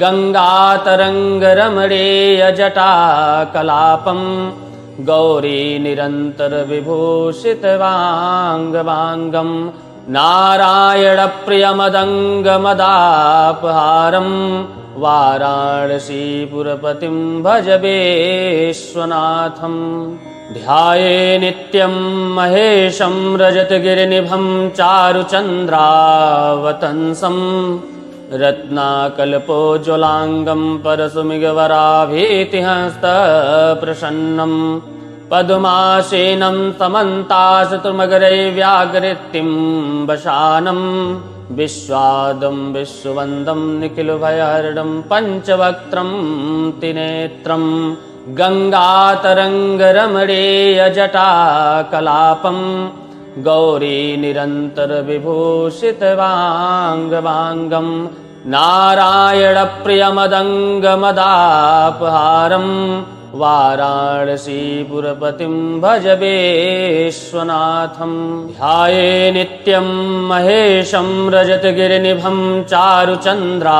गङ्गातरङ्गरमणीयजटाकलापं गौरीनिरन्तरविभूषितवाङ्गवाङ्गं नारायणप्रियमदङ्गमदापहारं वाराणसीपुरपतिं भज विश्वनाथं ध्याये नित्यं महेशं रजतगिरिनिभं चारुचन्द्रावतंसं रत्नाकल्पोज्ज्वलाङ्गं परशुमिगवराभीतिहस्तप्रसन्नं पद्मासेनं समन्ताशतुर्मकरैर्व्याघ्रतीं वशानं विश्वादं विश्ववन्दं निखिलभयहरणं पञ्चवक्त्रं त्रिनेत्रं गङ्गातरङ्गरमणीयजटाकलापं गौरीनिरन्तरविभूषितवाङ्गवाङ्गं नारायणप्रियमदङ्गमदापहारं वाराणसीपुरपतिं भज विश्वनाथं ध्याये नित्यं महेशं रजतगिरिनिभं चारुचन्द्रावतंसं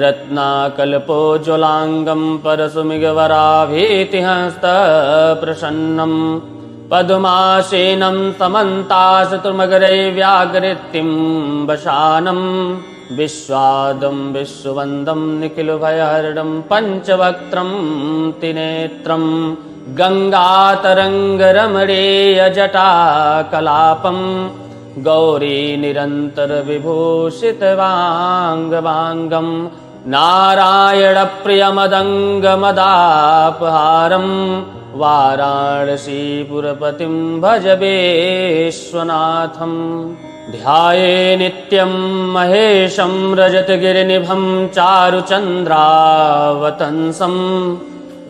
रत्नाकल्पोज्ज्वलाङ्गं परशुमिगवराभीतिहस्तप्रसन्नं पद्मासेनं समन्ताशतुर्मकरैर्व्याघ्रतीं वशानं विश्वादं विश्ववन्दं निखिलभयहरणं पञ्चवक्त्रं त्रिनेत्रं गङ्गातरङ्गरमणीयजटाकलापं गौरीनिरन्तरविभूषितवाङ्गवाङ्गं नारायणप्रियमदङ्गमदापहारं वाराणसीपुरपतिं भज विश्वनाथं ध्याये नित्यं महेशं रजतगिरिनिभं चारुचन्द्रावतंसं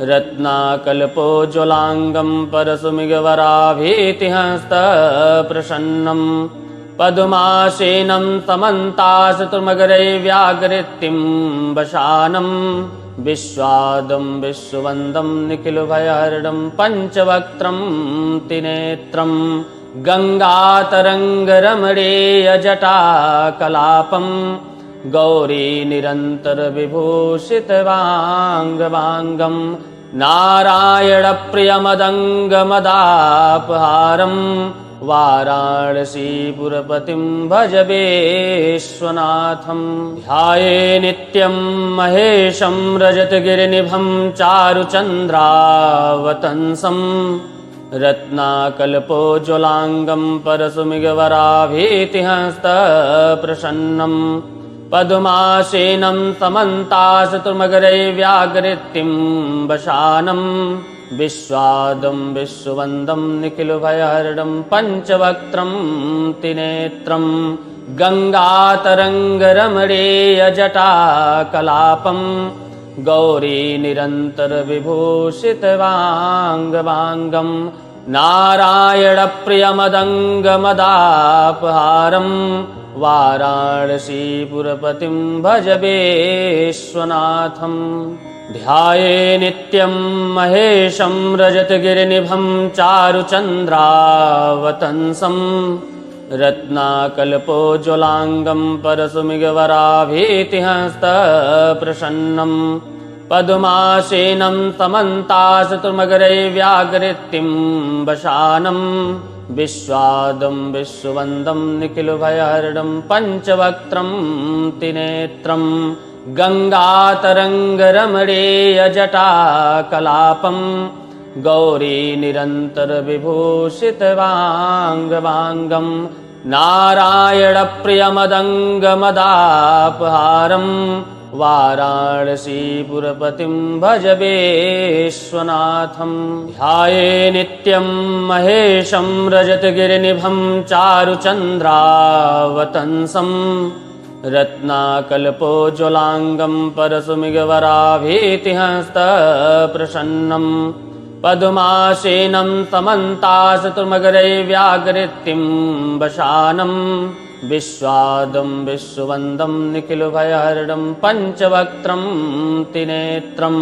रत्नाकल्पोज्ज्वलाङ्गं परशुमिगवराभीतिहस्तप्रसन्नं पद्मासेनं समन्ताशतुर्मकरैर्व्याघ्रतीं वशानं विश्वादं विश्ववन्दं निखिलभयहरणं पञ्चवक्त्रं त्रिनेत्रं गङ्गातरङ्गरमणीयजटाकलापं गौरीनिरन्तरविभूषितवाङ्गवाङ्गं नारायणप्रियमदङ्गमदापहारं वाराणसीपुरपतिं भज विश्वनाथं ध्याये नित्यं महेशं रजतगिरिनिभं चारुचन्द्रावतंसं रत्नाकल्पोज्ज्वलाङ्गं परशुमिगवराभीतिहस्तप्रसन्नं पद्मासेनं समन्ताशतुर्मकरैर्व्याघ्रतीं वशानं विश्वादं विश्ववन्दं निखिलभयहरणं पञ्चवक्त्रं त्रिनेत्रं गङ्गातरङ्गरमणीयजटाकलापं गौरीनिरन्तरविभूषितवाङ्गवाङ्गं नारायणप्रियमदङ्गमदापहारं वाराणसीपुरपतिं भज विश्वनाथं ध्याये नित्यं महेशं रजतगिरिनिभं चारुचन्द्रावतंसं रत्नाकल्पोज्ज्वलाङ्गं परशुमिगवराभीतिहस्तप्रसन्नं पद्मासेनं समन्ताशतुर्मकरैर्व्याघ्रतीं वशानं विश्वादं विश्ववन्दं निखिलभयहरणं पञ्चवक्त्रं त्रिनेत्रं गङ्गातरङ्गरमणीयजटाकलापं गौरीनिरन्तरविभूषितवाङ्गवाङ्गं नारायणप्रियमदङ्गमदापहारं वाराणसीपुरपतिं भज विश्वनाथं ध्याये नित्यं महेशं रजतगिरिनिभं चारुचन्द्रावतंसं रत्नाकल्पोज्ज्वलाङ्गं परशुमिगवराभीतिहस्तप्रसन्नं पद्मासेनं समन्ताशतुर्मकरैर्व्याघ्रतीं वशानं विश्वादं विश्ववन्दं निखिलभयहरणं पञ्चवक्त्रं त्रिनेत्रं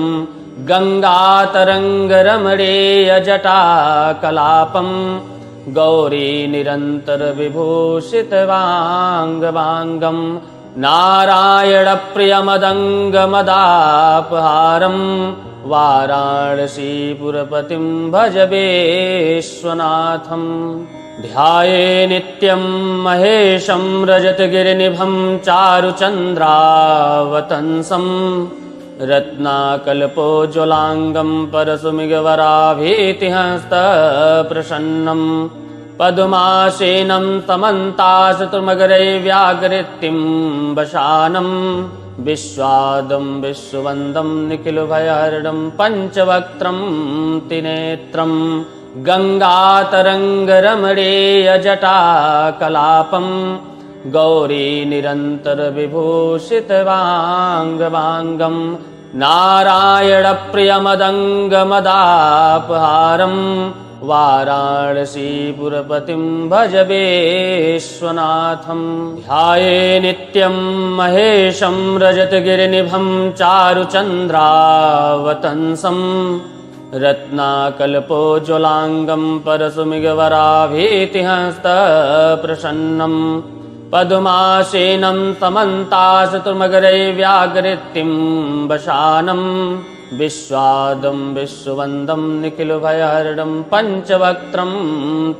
गङ्गातरङ्गरमणीयजटाकलापं गौरीनिरन्तरविभूषितवाङ्गवाङ्गं नारायणप्रियमदङ्गमदापहारं वाराणसीपुरपतिं भज विश्वनाथं ध्याये नित्यं महेशं रजतगिरिनिभं चारुचन्द्रावतंसं रत्नाकल्पोज्ज्वलाङ्गं परशुमिगवराभीतिहस्तप्रसन्नं पद्मासेनं समन्ताशतुर्मकरैर्व्याघ्रतीं वशानं विश्वादं विश्ववन्दं निखिलभयहरणं पञ्चवक्त्रं त्रिनेत्रं गङ्गातरङ्गरमणीयजटाकलापं गौरी निरन्तरविभूषितवाङ्गवाङ्गं नारायणप्रियमदङ्गमदापहारं वाराणसीपुरपतिं भज विश्वनाथं ध्याये नित्यं महेशं रजतगिरिनिभं चारुचन्द्रावतंसं रत्नाकल्पोज्ज्वलाङ्गं परशुमिगवराभीतिहस्तप्रसन्नं पद्मासेनं समन्ताशतुर्मकरैर्व्याकृतिं वशानं विश्वादं विश्ववन्दं निखिलभयहरणं पञ्चवक्त्रं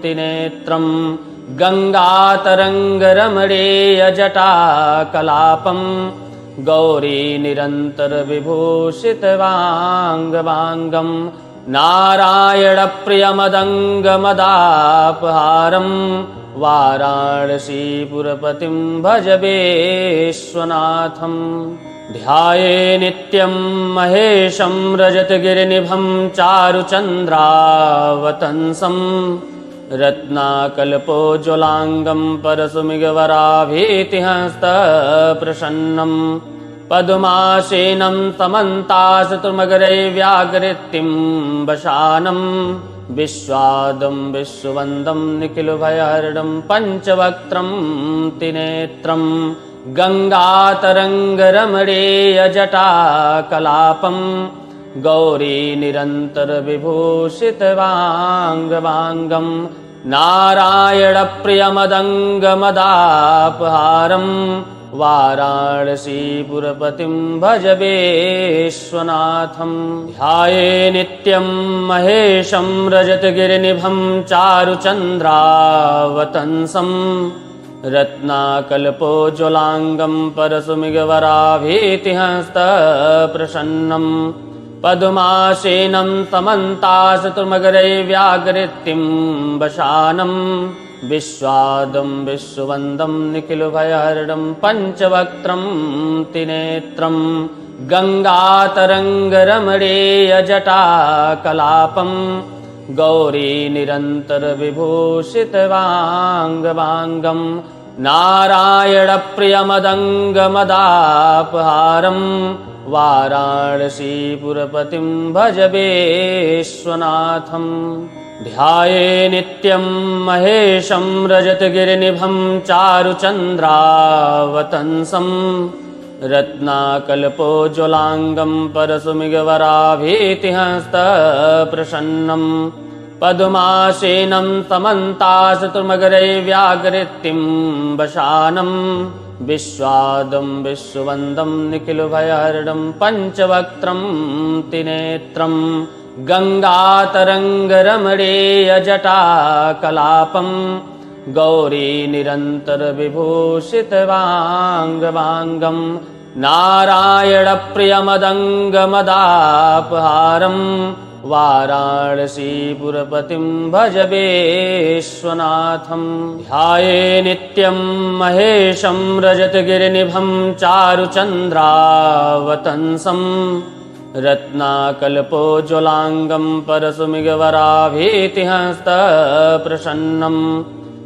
त्रिनेत्रं गङ्गातरङ्गरमणीयजटाकलापं गौरी निरन्तरविभूषितवाङ्गवाङ्गं नारायणप्रियमदङ्गमदापहारं वाराणसीपुरपतिं भज विश्वनाथं ध्याये नित्यं महेशं रजतगिरिनिभं चारुचन्द्रावतंसं रत्नाकल्पोज्ज्वलाङ्गं परशुमिगवराभीतिहस्तप्रसन्नं पद्मासेनं समन्ताशतुर्मकरैर्व्याकृतिं वशानं विश्वादं विश्ववन्दं निखिलभयहरणं पञ्चवक्त्रं त्रिनेत्रं गङ्गातरङ्गरमणीयजटाकलापं गौरी निरन्तरविभूषितवाङ्गवाङ्गं नारायणप्रियमदङ्गमदापहारं वाराणसीपुरपतिं भज विश्वनाथं ध्याये नित्यं महेशं रजतगिरिनिभं चारुचन्द्रावतंसं रत्नाकल्पोज्ज्वलाङ्गं परशुमिगवराभीतिहस्तप्रसन्नं पद्मासेनं समन्ताशतुर्मकरैर्व्याकृतिं वशानं विश्वादं विश्ववन्दं निखिलभयहरणं पञ्चवक्त्रं त्रिनेत्रं गङ्गातरङ्गरमणीयजटाकलापं गौरी निरन्तरविभूषितवाङ्गवाङ्गं नारायणप्रियमदङ्गमदापहारं वाराणसीपुरपतिं भज विश्वनाथं ध्याये नित्यं महेशं रजतगिरिनिभं चारुचन्द्रावतंसं रत्नाकल्पोज्ज्वलाङ्गं परशुमिगवराभीतिहस्तप्रसन्नं पद्मासेनं समन्ताशतुर्मकरैर्व्याकृतिं वशानं विश्वादं विश्ववन्दं निखिलभयहरणं पञ्चवक्त्रं त्रिनेत्रं गङ्गातरङ्गरमणीयजटाकलापं गौरी निरन्तरविभूषितवाङ्गवाङ्गं नारायणप्रियमदङ्गमदापहारं वाराणसीपुरपतिं भज विश्वनाथं ध्याये नित्यं महेशं रजतगिरिनिभं चारुचन्द्रावतंसं रत्नाकल्पोज्ज्वलाङ्गं परशुमिगवराभीतिहस्तप्रसन्नं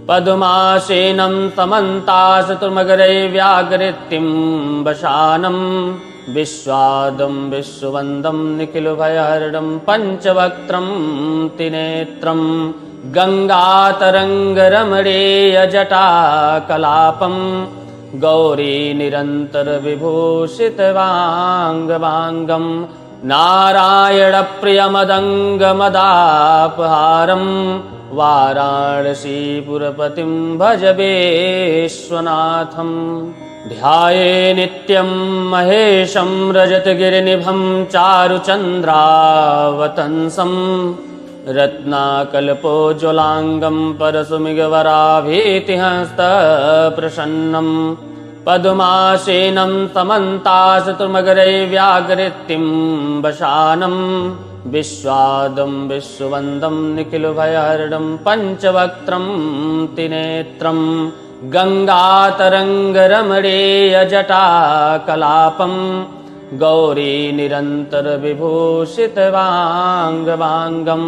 पद्मासेनं समन्ताशतुर्मकरैर्व्याकृतिं वशानं विश्वादं विश्ववन्दं निखिलभयहरणं पञ्चवक्त्रं त्रिनेत्रं गङ्गातरङ्गरमणीयजटाकलापं गौरी निरन्तरविभूषितवाङ्गवाङ्गं नारायणप्रियमदङ्गमदापहारं वाराणसीपुरपतिं भज विश्वनाथं ध्याये नित्यं महेशं रजतगिरिनिभं चारुचन्द्रावतंसं रत्नाकल्पोज्ज्वलाङ्गं परशुमिगवराभीतिहस्तप्रसन्नं पद्मासेनं समन्ताशतुर्मकरैर्व्याकृतिं वशानं विश्वादं विश्ववन्दं निखिलभयहरणं पञ्चवक्त्रं त्रिनेत्रं गङ्गातरङ्गरमणीयजटाकलापम् गौरीनिरन्तरविभूषितवाङ्गवाङ्गम्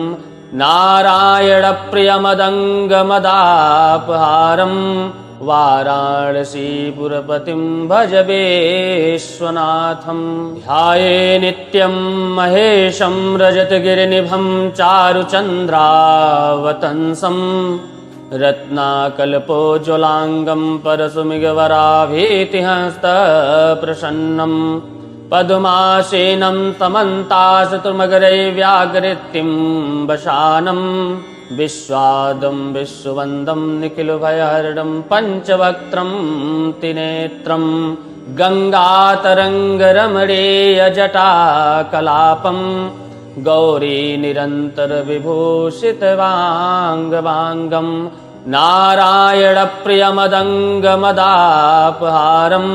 नारायणप्रियमदङ्गमदापहारम् वाराणसीपुरपतिं भज विश्वनाथम् ध्याये नित्यं महेशं रजतगिरिनिभं चारुचन्द्रावतंसम् रत्नाकल्पोज्ज्वलाङ्गं परशुमिगवराभीतिहस्तप्रसन्नम् पद्मासेनं समन्ताशतुर्मकरैर्व्याघ्रतीं वशानं विश्वादं विश्ववन्दं निखिलभयहरणं पञ्चवक्त्रं त्रिनेत्रं गङ्गातरङ्गरमणीयजटाकलापं गौरीनिरन्तरविभूषितवाङ्गवाङ्गम् नारायणप्रियमदङ्गमदापहारम्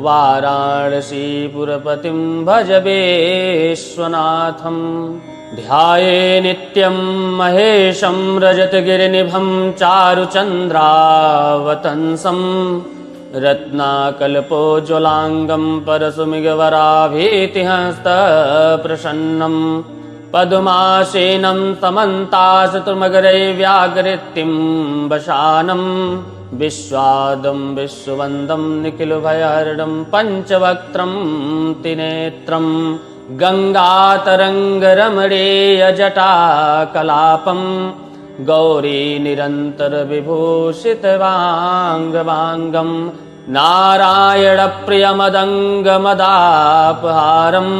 वाराणसीपुरपतिं भज विश्वनाथम् ध्याये नित्यं महेशं रजतगिरिनिभं चारुचन्द्रावतंसम् रत्नाकल्पोज्ज्वलाङ्गं परशुमिगवराभीतिहस्तप्रसन्नम् पद्मासेनं समन्ताशतुर्मकरैर्व्याघ्रतीं वशानं विश्वादं विश्ववन्दं निखिलभयहरणं पञ्चवक्त्रं त्रिनेत्रं गङ्गातरङ्गरमणीयजटाकलापं गौरीनिरन्तरविभूषितवाङ्गवाङ्गम् नारायणप्रियमदङ्गमदापहारम्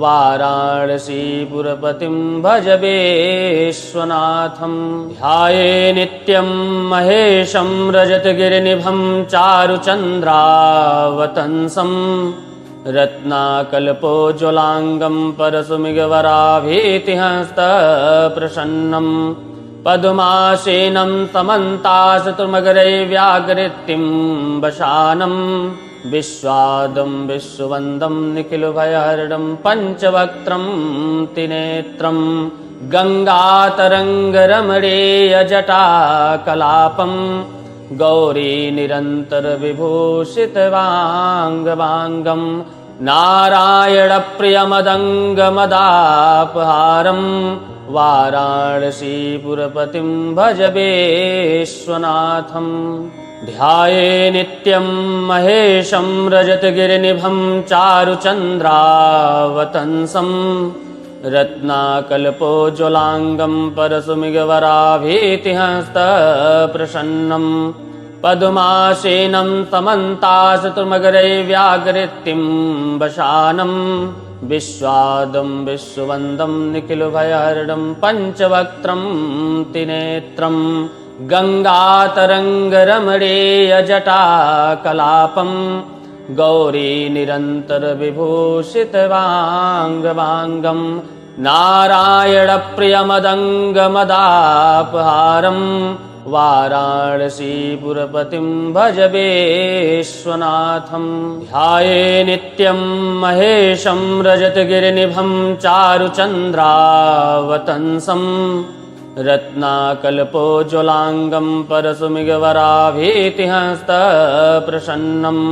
वाराणसीपुरपतिं भज विश्वनाथम् ध्याये नित्यं महेशं रजतगिरिनिभं चारुचन्द्रावतंसम् रत्नाकल्पोज्ज्वलाङ्गं परशुमिगवराभीतिहस्तप्रसन्नम् पद्मासेनं समन्ताशतुर्मकरैर्व्याघ्रतीं वशानं विश्वादं विश्ववन्दं निखिलभयहरणं पञ्चवक्त्रं त्रिनेत्रं गङ्गातरङ्गरमणीयजटाकलापं गौरीनिरन्तरविभूषितवाङ्गवाङ्गम् नारायणप्रियमदङ्गमदापहारम् वाराणसीपुरपतिं भज विश्वनाथम् ध्याये नित्यं महेशं रजतगिरिनिभं चारुचन्द्रावतंसम् रत्नाकल्पोज्ज्वलाङ्गं परशुमिगवराभीतिहस्तप्रसन्नम् पद्मासेनं समन्ताशतुर्मकरैर्व्याघ्रतीं वशानं विश्वादं विश्ववन्दं निखिलभयहरणं पञ्चवक्त्रं त्रिनेत्रं गङ्गातरङ्गरमणीयजटाकलापं गौरीनिरन्तरविभूषितवाङ्गवाङ्गम् नारायणप्रियमदङ्गमदापहारम् वाराणसीपुरपतिं भज विश्वनाथम् ध्याये नित्यं महेशं रजतगिरिनिभं चारुचन्द्रावतंसम् रत्नाकल्पोज्ज्वलाङ्गं परशुमिगवराभीतिहस्तप्रसन्नम्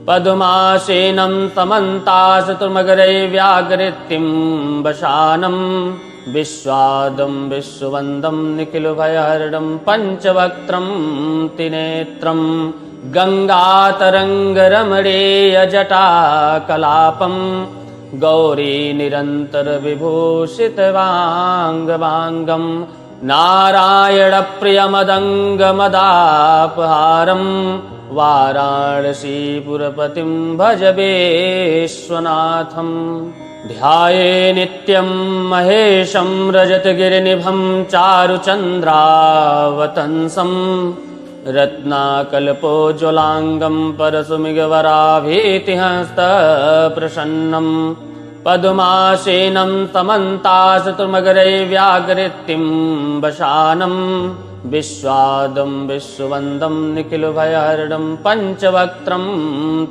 पद्मासेनं समन्ताशतुर्मकरैर्व्याघ्रतीं वशानं विश्वादं विश्ववन्दं निखिलभयहरणं पञ्चवक्त्रं त्रिनेत्रं गङ्गातरङ्गरमणीयजटाकलापं गौरीनिरन्तरविभूषितवाङ्गवाङ्गम् नारायणप्रियमदङ्गमदापहारम् वाराणसीपुरपतिं भज विश्वनाथम् ध्याये नित्यं महेशं रजतगिरिनिभं चारुचन्द्रावतंसम् रत्नाकल्पोज्ज्वलाङ्गं परशुमिगवराभीतिहस्तप्रसन्नम् पद्मासेनं समन्ताशतुर्मकरैर्व्याघ्रतीं वशानं विश्वादं विश्ववन्दं निखिलभयहरणं पञ्चवक्त्रं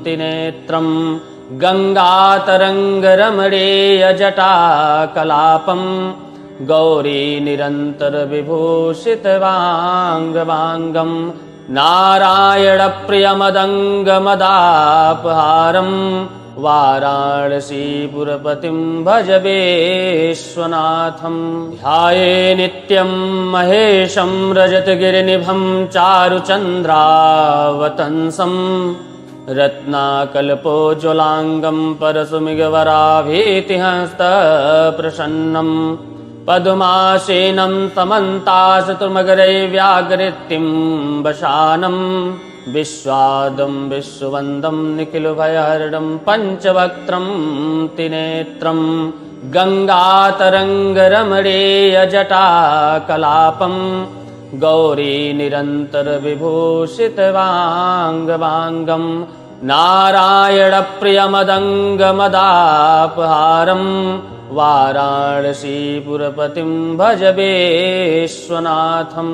त्रिनेत्रं गङ्गातरङ्गरमणीयजटाकलापं गौरीनिरन्तरविभूषितवाङ्गवाङ्गम् नारायणप्रियमदङ्गमदापहारं वाराणसीपुरपतिं भज विश्वनाथं। ध्याये नित्यं महेशं रजतगिरिनिभं चारुचन्द्रावतंसं रत्नाकल्पोज्ज्वलाङ्गं परशुमिगवराभीतिहस्तप्रसन्नं पद्मासेनं समन्ताशतुर्मकरैर्व्याकृतिं वशानं विश्वादं विश्ववन्दं निखिलभयहरणं पञ्चवक्त्रं त्रिनेत्रं गङ्गातरङ्गरमणीयजटाकलापं गौरीनिरन्तरविभूषितवाङ्गवाङ्गं नारायणप्रियमदङ्गमदापहारं वाराणसीपुरपतिं भज विश्वनाथं।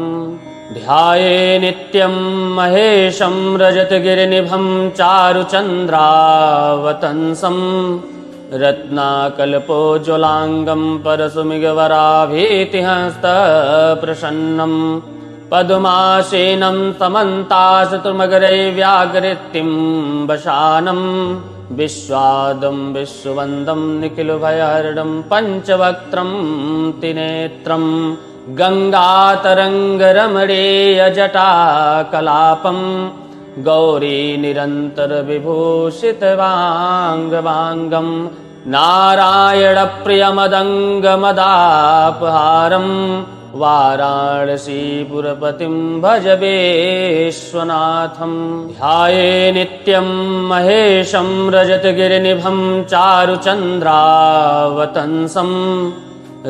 ध्याये नित्यं महेशं रजतगिरिनिभं चारुचन्द्रावतंसं रत्नाकल्पोज्ज्वलाङ्गं परशुमिगवराभीतिहस्तप्रसन्नं पद्मासेनं समन्ताशतुर्मकरैर्व्याकृतिं वशानं विश्वादं विश्ववन्दं निखिलभयहरणं पञ्चवक्त्रं त्रिनेत्रं गङ्गातरङ्गरमणीयजटाकलापं गौरीनिरन्तरविभूषितवाङ्गवाङ्गं नारायणप्रियमदङ्गमदापहारं वाराणसीपुरपतिं भज विश्वनाथं। ध्याये नित्यं महेशं रजतगिरिनिभं चारुचन्द्रावतंसं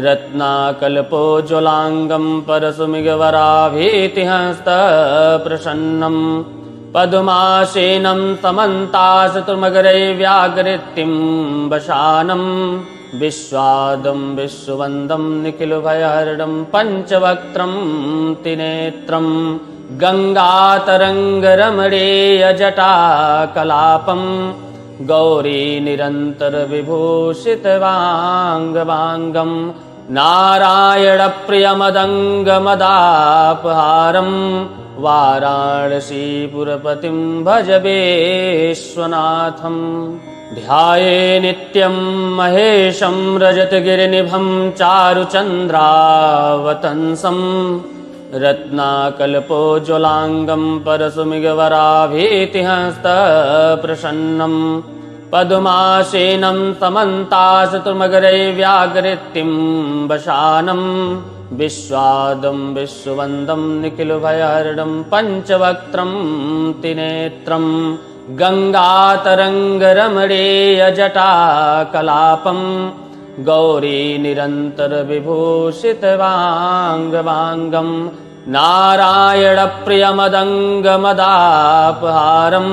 रत्नाकल्पोज्ज्वलाङ्गं परशुमिगवराभीतिहस्तप्रसन्नं पद्मासेनं समन्ताशतुर्मकरैर्व्याकृतिं वशानं विश्वादं विश्ववन्दं निखिलभयहरणं पञ्चवक्त्रं त्रिनेत्रं गङ्गातरङ्गरमणीयजटाकलापं गौरीनिरन्तरविभूषितवाङ्गवाङ्गं नारायणप्रियमदङ्गमदापहारं वाराणसीपुरपतिं भज विश्वनाथं। ध्याये नित्यं महेशं रजतगिरिनिभं चारुचन्द्रावतंसं रत्नाकल्पोज्ज्वलाङ्गं परशुमिगवराभीतिहस्तप्रसन्नं पद्मासेनं समन्ताशतुर्मकरैर्व्याकृतिं वशानं विश्वादं विश्ववन्दं निखिलभयहरणं पञ्चवक्त्रं त्रिनेत्रं गङ्गातरङ्गरमणीयजटाकलापं गौरीनिरन्तरविभूषितवाङ्गवाङ्गं नारायणप्रियमदङ्गमदापहारं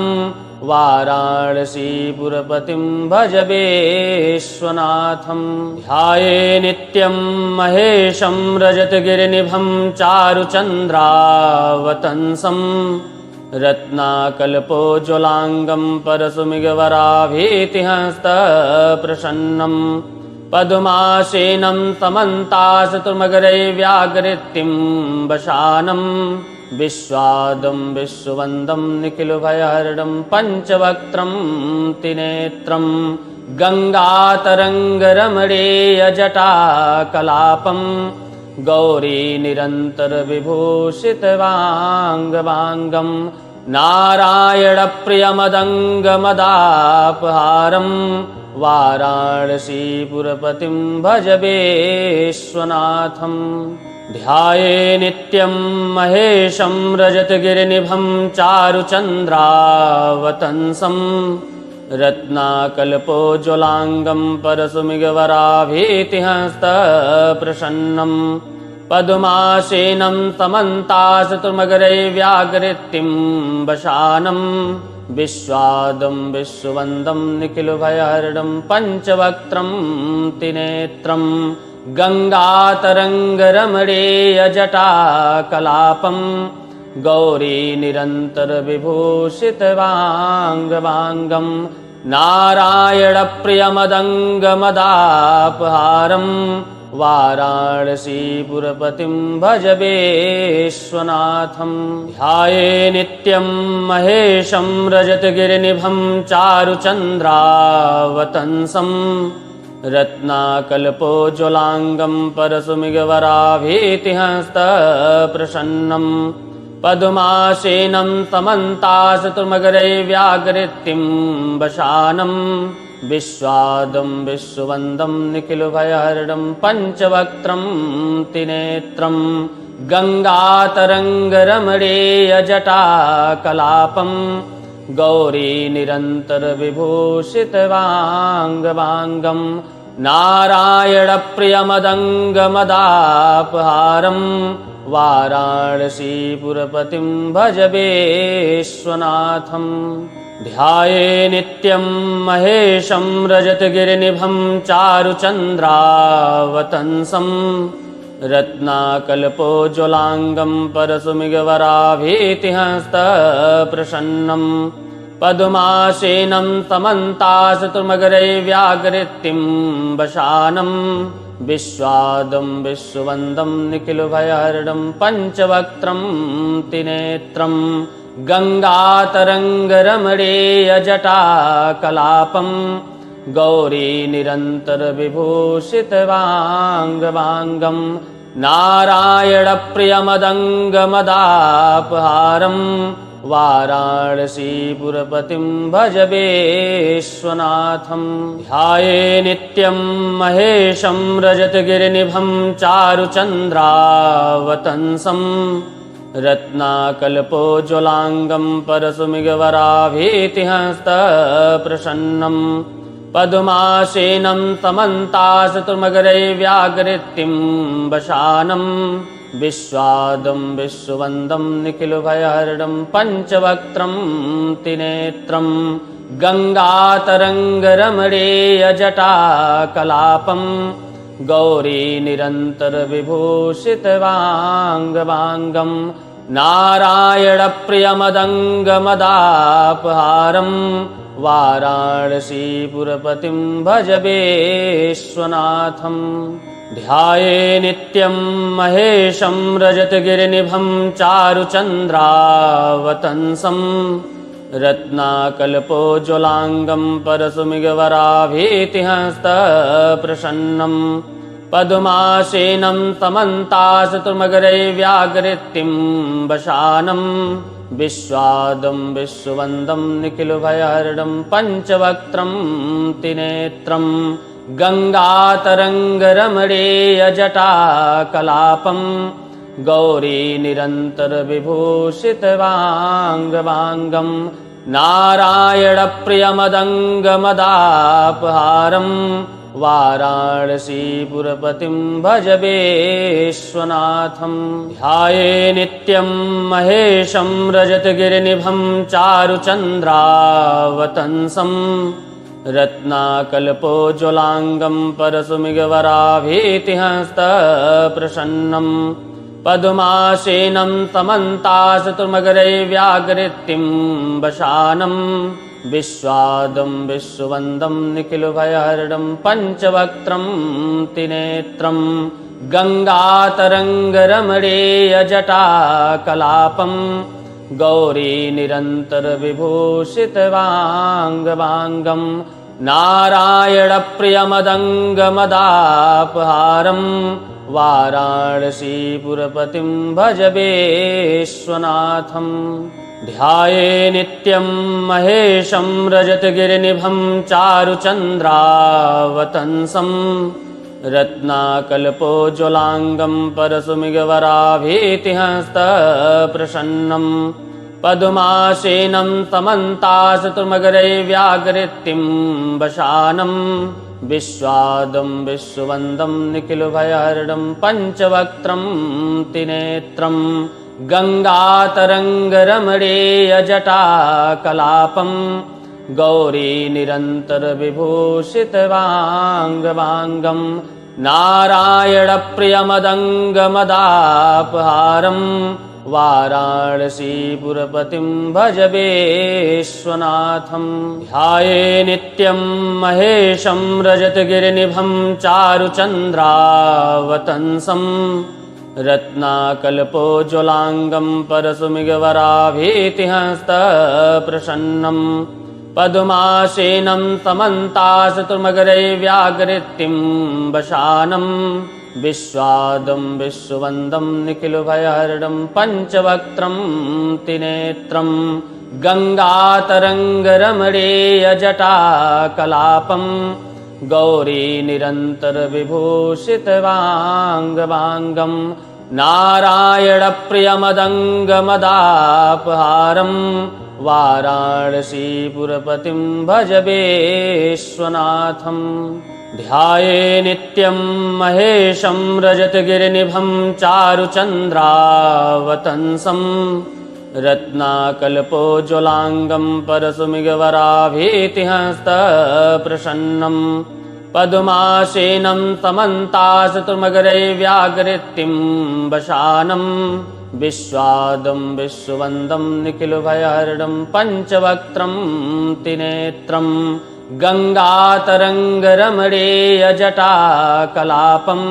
वाराणसीपुरपतिं भज विश्वनाथं। ध्याये नित्यं महेशं रजतगिरिनिभं चारुचन्द्रावतंसं रत्नाकल्पोज्ज्वलाङ्गं परशुमिगवराभीतिहस्तप्रसन्नं पद्मासेनं समन्ताशतुर्मकरैर्व्याकृतिं वशानं विश्वादं विश्ववन्दं निखिलभयहरणं पञ्चवक्त्रं त्रिनेत्रं गङ्गातरङ्गरमणीयजटाकलापं गौरीनिरन्तरविभूषितवाङ्गवाङ्गं नारायणप्रियमदङ्गमदापहारं वाराणसीपुरपतिं भज विश्वनाथं। ध्याये नित्यं महेशं रजतगिरिनिभं चारुचन्द्रावतंसं रत्नाकल्पोज्ज्वलाङ्गं परशुमिगवराभीतिहस्तप्रसन्नं पद्मासेनं समन्ताशतुर्मकरैर्व्याकृतिं वशानं विश्वादं विश्ववन्दं निखिलभयहरणं पञ्चवक्त्रं त्रिनेत्रं गङ्गातरङ्गरमणीयजटाकलापं गौरीनिरन्तरविभूषितवाङ्गवाङ्गं नारायणप्रियमदङ्गमदापहारं वाराणसीपुरपतिं भज विश्वनाथम्। ध्याये नित्यं महेशं रजतगिरिनिभं चारुचन्द्रावतंसम् रत्नाकल्पोज्ज्वलाङ्गं परशुमिगवराभीतिहस्तप्रसन्नं पद्मासेनं समन्ताशतुर्मकरैर्व्याघ्रतिं वशानं विश्वादं विश्ववन्दं निखिलभयहरणं पञ्चवक्त्रं त्रिनेत्रं गङ्गातरङ्गरमणीयजटाकलापं गौरी निरन्तरविभूषितवाङ्गवाङ्गं नारायणप्रियमदङ्गमदापहारं वाराणसीपुरपतिं भज विश्वनाथम्। ध्याये नित्यं महेशं रजतगिरिनिभं चारुचन्द्रावतंसं रत्नाकल्पोज्ज्वलाङ्गं परशुमिगवराभीतिहस्तप्रसन्नं पद्मासेनं समन्ताशतुर्मकरैर्व्याघ्रतिं वशानं विश्वादं विश्ववन्दं निखिलभयहरणं पञ्चवक्त्रं त्रिनेत्रं गङ्गातरङ्गरमणीयजटाकलापं गौरी निरन्तरविभूषितवाङ्गवाङ्गं नारायणप्रियमदङ्गमदापहारं वाराणसीपुरपतिं भज विश्वनाथम्। ध्याये नित्यं महेशं रजतगिरिनिभं चारुचन्द्रावतंसं रत्नाकल्पोज्ज्वलाङ्गं परशुमिगवराभीतिहस्तप्रसन्नं पद्मासेनं समन्ताशतुर्मकरैर्व्याघ्रतिं वशानं विश्वादं विश्ववन्दं निखिलभयहरणं पञ्चवक्त्रं त्रिनेत्रं गङ्गातरङ्गरमणीयजटाकलापं गौरी निरन्तरविभूषितवाङ्गवाङ्गं नारायणप्रियमदङ्गमदापहारं वाराणसीपुरपतिं भज विश्वनाथम्। ध्याये नित्यं महेशं रजतगिरिनिभं चारुचन्द्रावतंसं रत्नाकल्पोज्ज्वलाङ्गं परशुमिगवराभीतिहस्तप्रसन्नं पद्मासेनं समन्ताशतुर्मकरैर्व्याघ्रतिं वशानं विश्वादं विश्ववन्दं निखिलभयहरणं पञ्चवक्त्रं त्रिनेत्रं गङ्गातरङ्गरमणीयजटाकलापं गौरी निरन्तरविभूषितवाङ्गवाङ्गं नारायणप्रियमदङ्गमदापहारं वाराणसीपुरपतिं भज विश्वनाथम्। ध्याये नित्यं महेशं रजतगिरिनिभं चारुचन्द्रावतंसं रत्नाकल्पोज्ज्वलाङ्गं परशुमिगवराभीतिहस्तप्रसन्नं पद्मासेनं समन्ताशतुर्मकरैर्व्याघ्रतिं वशानं विश्वादं विश्ववन्दं निखिलभयहरणं पञ्चवक्त्रं त्रिनेत्रं गङ्गातरङ्गरमणीयजटाकलापं गौरी निरन्तरविभूषितवाङ्गवाङ्गं नारायणप्रियमदङ्गमदापहारं वाराणसीपुरपतिं भज विश्वनाथम्। ध्याये नित्यं महेशं रजतगिरिनिभं चारुचन्द्रावतंसं रत्नाकल्पोज्ज्वलाङ्गं परशुमिगवराभीतिहस्तप्रसन्नं पद्मासेनं समन्ताशतुर्मकरैर्व्याघ्रतिं वशानं विश्वादं विश्ववन्दं निखिलभयहरणं पञ्चवक्त्रं त्रिनेत्रं गङ्गातरङ्गरमणीयजटाकलापं गौरी निरन्तरविभूषितवाङ्गवाङ्गं नारायणप्रियमदङ्गमदापहारं वाराणसीपुरपतिं भज विश्वनाथम्। ध्याये नित्यं महेशं रजतगिरिनिभं चारुचन्द्रावतंसम् रत्नाकल्पोज्ज्वलाङ्गं परशुमिगवराभीतिहस्तप्रसन्नम् पद्मासेनं समन्ताशतुर्मकरैर्व्याघ्रतीं वशानं विश्वादं विश्ववन्दं निखिलभयहरणं पञ्चवक्त्रं त्रिनेत्रं गङ्गातरङ्गरमणीयजटाकलापं गौरीनिरन्तरविभूषितवाङ्गवाङ्गं नारायणप्रियमदङ्गमदापहारं वाराणसीपुरपतिं भज विश्वनाथम्। ध्याये नित्यं महेशं रजतगिरिनिभं चारुचन्द्रावतंसं रत्नाकल्पोज्ज्वलाङ्गं परशुमिगवराभीतिहस्तप्रसन्नं पद्मासेनं समन्ताशतुर्मकरैर्व्याघ्रतीं वशानं विश्वादं विश्ववन्दं निखिलभयहरणं पञ्चवक्त्रं त्रिनेत्रं गङ्गातरङ्गरमणीयजटाकलापं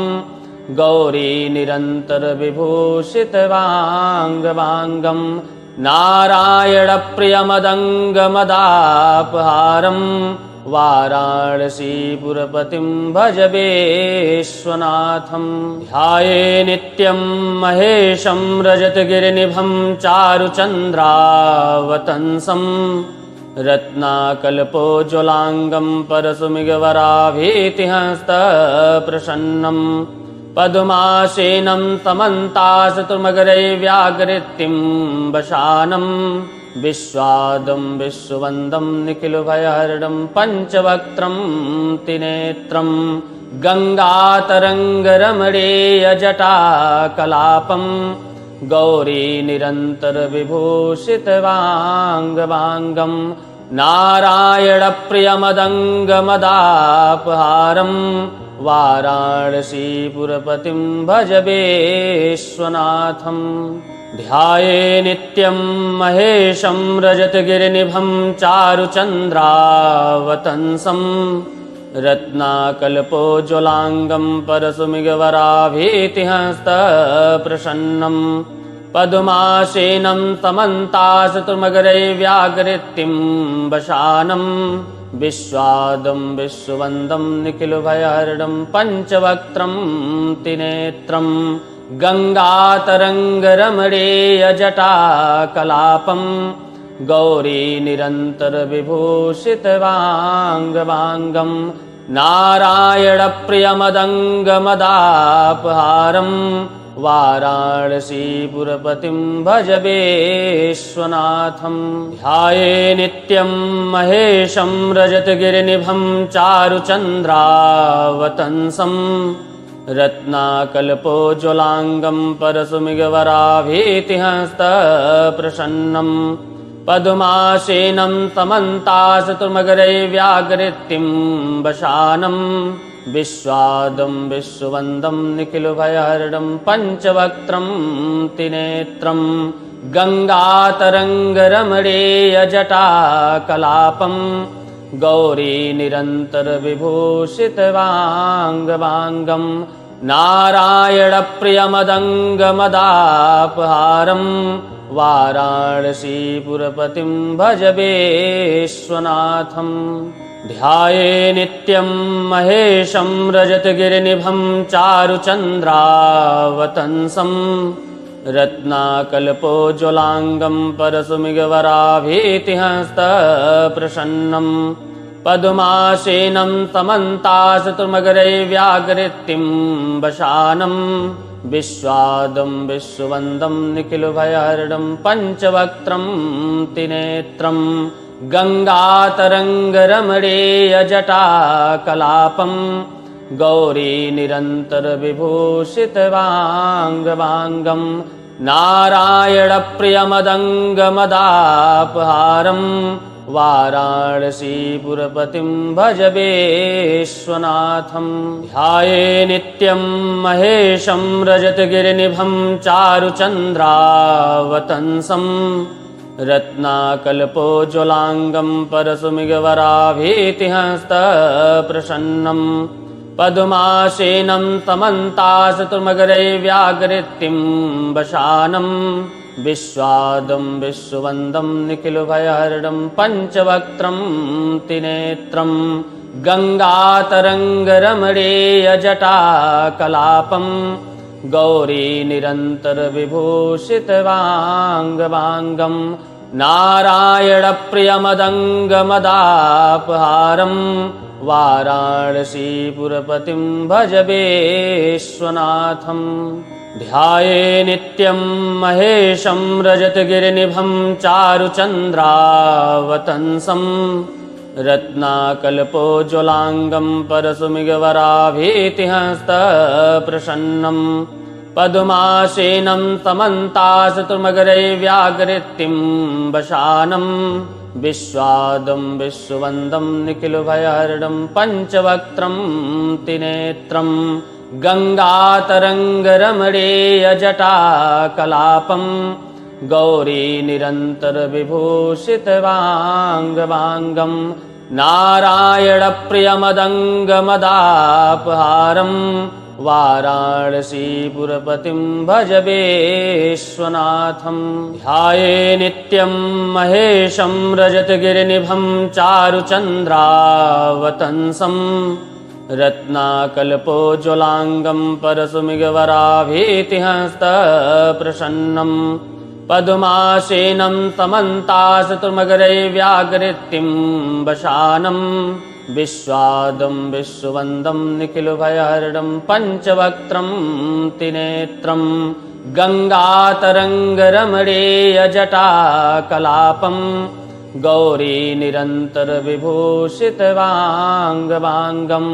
गौरीनिरन्तरविभूषितवाङ्गवाङ्गं नारायणप्रियमदङ्गमदापहारं वाराणसीपुरपतिं भज विश्वनाथम्। ध्याये नित्यं महेशं रजतगिरिनिभं चारुचन्द्रावतंसं रत्नाकल्पोज्ज्वलाङ्गं परशुमिगवराभीतिहस्तप्रसन्नं पद्मासेनं समन्ताशतुर्मकरैर्व्याघ्रतीं वशानं विश्वादं विश्ववन्दं निखिलभयहरणं पञ्चवक्त्रं त्रिनेत्रं गङ्गातरङ्गरमणीयजटाकलापं गौरीनिरन्तरविभूषितवाङ्गवाङ्गं नारायणप्रियमदङ्गमदापहारं वाराणसीपुरपतिं भज विश्वनाथम्। ध्याये नित्यं महेशं रजतगिरिनिभं चारुचन्द्रावतंसं रत्नाकल्पोज्ज्वलाङ्गं परशुमिगवराभीतिहस्तप्रसन्नं पद्मासेनं समन्ताशतुर्मकरैर्व्याघ्रतीं वशानं विश्वादं विश्ववन्दं निखिलभयहरणं पञ्चवक्त्रं त्रिनेत्रं गङ्गातरङ्गरमणीयजटाकलापं गौरीनिरन्तरविभूषितवाङ्गवाङ्गं नारायणप्रियमदङ्गमदापहारं वाराणसीपुरपतिं भज विश्वनाथम्। ध्याये नित्यं महेशं रजतगिरिनिभं चारुचन्द्रावतंसं रत्नाकल्पोज्ज्वलाङ्गं परशुमिगवराभीतिहस्तप्रसन्नं पद्मासेनं समन्ताशतुर्मकरैर्व्याघ्रतीं वशानं विश्वादं विश्ववन्दं निखिलभयहरणं पञ्चवक्त्रं त्रिनेत्रं गङ्गातरङ्गरमणीयजटाकलापं गौरीनिरन्तरविभूषितवाङ्गवाङ्गं नारायणप्रियमदङ्गमदापहारं वाराणसीपुरपतिं भज विश्वनाथम्। ध्याये नित्यं महेशं रजतगिरिनिभं चारुचन्द्रावतंसं रत्नाकल्पोज्ज्वलाङ्गं परशुमिगवराभीतिहस्तप्रसन्नं पद्मासेनं समन्ताशतुर्मकरैर्व्याघ्रतीं वशानं विश्वादं विश्ववन्दं निखिलभयहरणं पञ्चवक्त्रं त्रिनेत्रं गङ्गातरङ्गरमणीयजटाकलापं गौरीनिरन्तरविभूषितवाङ्गवाङ्गं नारायणप्रियमदङ्गमदापहारं वाराणसीपुरपतिं भज विश्वनाथं। ध्याये नित्यं महेशं रजतगिरिनिभं चारुचन्द्रावतंसं रत्नाकल्पोज्ज्वलाङ्गं परशुमिगवराभीतिहस्तप्रसन्नं पद्मासेनं समन्ताशतुर्मकरैर्व्याकृतिं वशानं विश्वादं विश्ववन्दं निखिलभयहरणं पञ्चवक्त्रं त्रिनेत्रं गङ्गातरङ्गरमणीयजटाकलापं गौरीनिरन्तरविभूषितवाङ्गवाङ्गं नारायणप्रियमदङ्गमदापहारं वाराणसीपुरपतिं भज विश्वनाथं। ध्याये नित्यं महेशं रजतगिरिनिभं चारुचन्द्रावतंसं रत्नाकल्पोज्ज्वलाङ्गं परशुमिगवराभीतिहस्तप्रसन्नं पद्मासेनं समन्ताशतुर्मकरैर्व्याकृतिं वशानं विश्वादं विश्ववन्दं निखिलभयहरणं पञ्चवक्त्रं त्रिनेत्रं गङ्गातरङ्गरमणीयजटाकलापं गौरीनिरन्तरविभूषितवाङ्गवाङ्गं नारायणप्रियमदङ्गमदापहारं वाराणसीपुरपतिं भज विश्वनाथं। ध्याये नित्यं महेशं रजतगिरिनिभं चारुचन्द्रावतंसं रत्नाकल्पोज्ज्वलाङ्गं परशुमिगवराभीतिहस्तप्रसन्नं पद्मासेनं समन्ताशतुर्मकरैर्व्याकृतिं वशानं विश्वादं विश्ववन्दं निखिलभयहरणं पञ्चवक्त्रं त्रिनेत्रं गङ्गातरङ्गरमणीयजटाकलापं गौरीनिरन्तरविभूषितवाङ्गवाङ्गं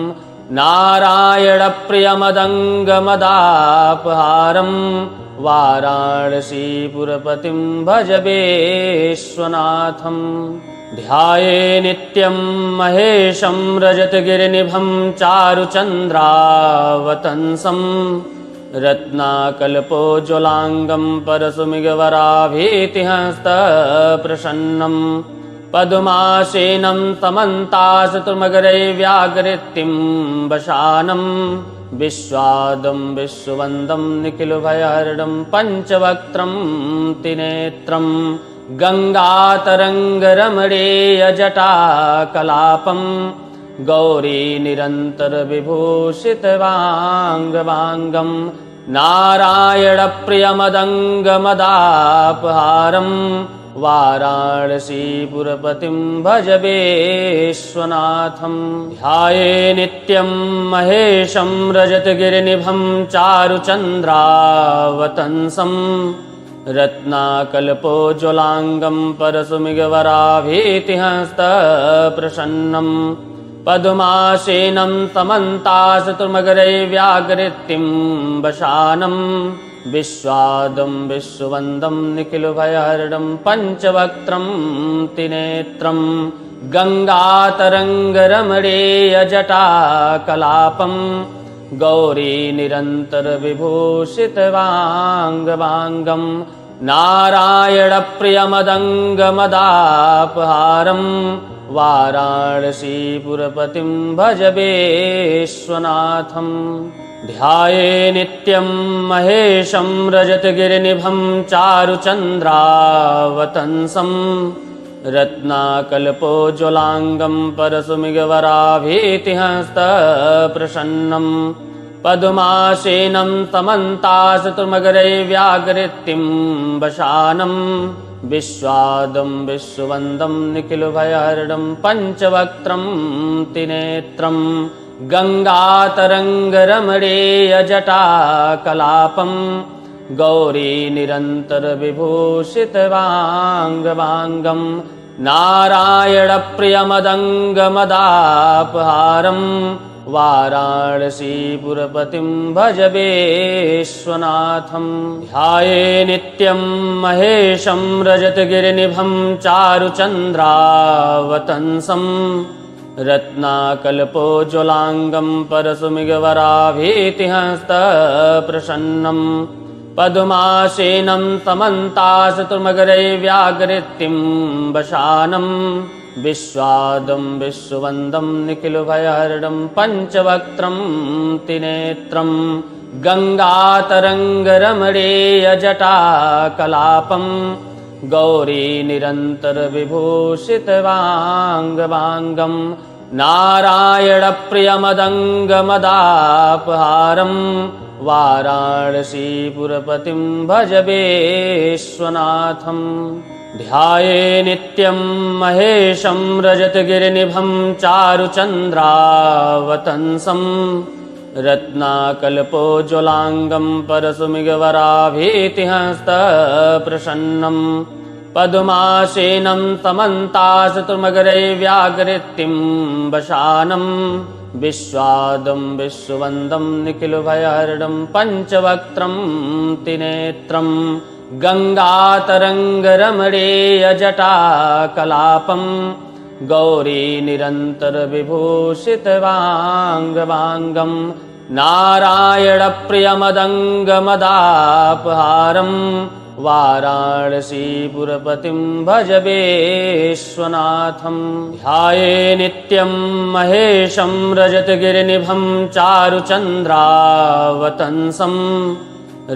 नारायणप्रियमदङ्गमदापहारं वाराणसीपुरपतिं भज विश्वनाथं। ध्याये नित्यं महेशं रजतगिरिनिभं चारुचन्द्रावतंसं रत्नाकल्पोज्ज्वलाङ्गं परशुमिगवराभीतिहस्तप्रसन्नं पद्मासेनं समन्ताशतुर्मकरैर्व्याकृतिं वशानं विश्वादं विश्ववन्दं निखिलभयहरणं पञ्चवक्त्रं त्रिनेत्रं गङ्गातरङ्गरमणीयजटाकलापं गौरीनिरन्तरविभूषितवाङ्गवाङ्गं नारायणप्रियमदङ्गमदापहारं वाराणसीपुरपतिं भज विश्वनाथं। ध्याये नित्यं महेशं रजतगिरिनिभं चारुचन्द्रावतंसं रत्नाकल्पोज्ज्वलाङ्गं परशुमिगवराभीतिहस्तप्रसन्नं पद्मासेनं समन्ताशतुर्मकरैर्व्याकृतिं वशानं विश्वादं विश्ववन्दं निखिलभयहरणं पञ्चवक्त्रं त्रिनेत्रं गङ्गातरङ्गरमणीयजटाकलापं गौरीनिरन्तरविभूषितवाङ्गवाङ्गं नारायणप्रियमदङ्गमदापहारं वाराणसीपुरपतिं भज विश्वनाथं। ध्याये नित्यं महेशं रजतगिरिनिभं चारुचन्द्रावतंसं रत्नाकल्पोज्ज्वलाङ्गं परशुमिगवराभीतिहस्तप्रसन्नं पद्मासेनं समन्ताशतुर्मकरैर्व्याकृतिं वशानं विश्वादं विश्ववन्दं निखिलभयहरणं पञ्चवक्त्रं त्रिनेत्रं गङ्गातरङ्गरमणीयजटाकलापं गौरीनिरन्तरविभूषितवाङ्गवाङ्गं नारायणप्रियमदङ्गमदापहारं वाराणसीपुरपतिं भज विश्वनाथं। ध्याये नित्यं महेशं रजतगिरिनिभं चारुचन्द्रावतंसं रत्नाकल्पोज्ज्वलाङ्गं परशुमिगवराभीतिहस्तप्रसन्नं पद्मासेनं समन्ताशतुर्मकरैर्व्याघ्रतिं वशानं विश्वादं विश्ववन्दं निखिलभयहरणं पञ्चवक्त्रं त्रिनेत्रं गङ्गातरङ्गरमणीयजटाकलापं गौरीनिरन्तरविभूषितवाङ्गवाङ्गं नारायणप्रियमदङ्गमदापहारं वाराणसीपुरपतिं भज विश्वनाथं। ध्याये नित्यं महेशं रजतगिरिनिभं चारुचन्द्रावतंसं रत्नाकल्पोज्ज्वलाङ्गं परशुमिगवराभीतिहस्तप्रसन्नं पद्मासेनं समन्ताशतुर्मकरैर्व्याघ्रतिं वशानं विश्वादं विश्ववन्दं निखिलभयहरणं पञ्चवक्त्रं त्रिनेत्रं गङ्गातरङ्गरमणीयजटाकलापं गौरीनिरन्तरविभूषितवाङ्गवाङ्गं नारायणप्रियमदङ्गमदापहारं वाराणसीपुरपतिं भज विश्वनाथं। ध्याये नित्यं महेशं रजतगिरिनिभं चारुचन्द्रावतंसं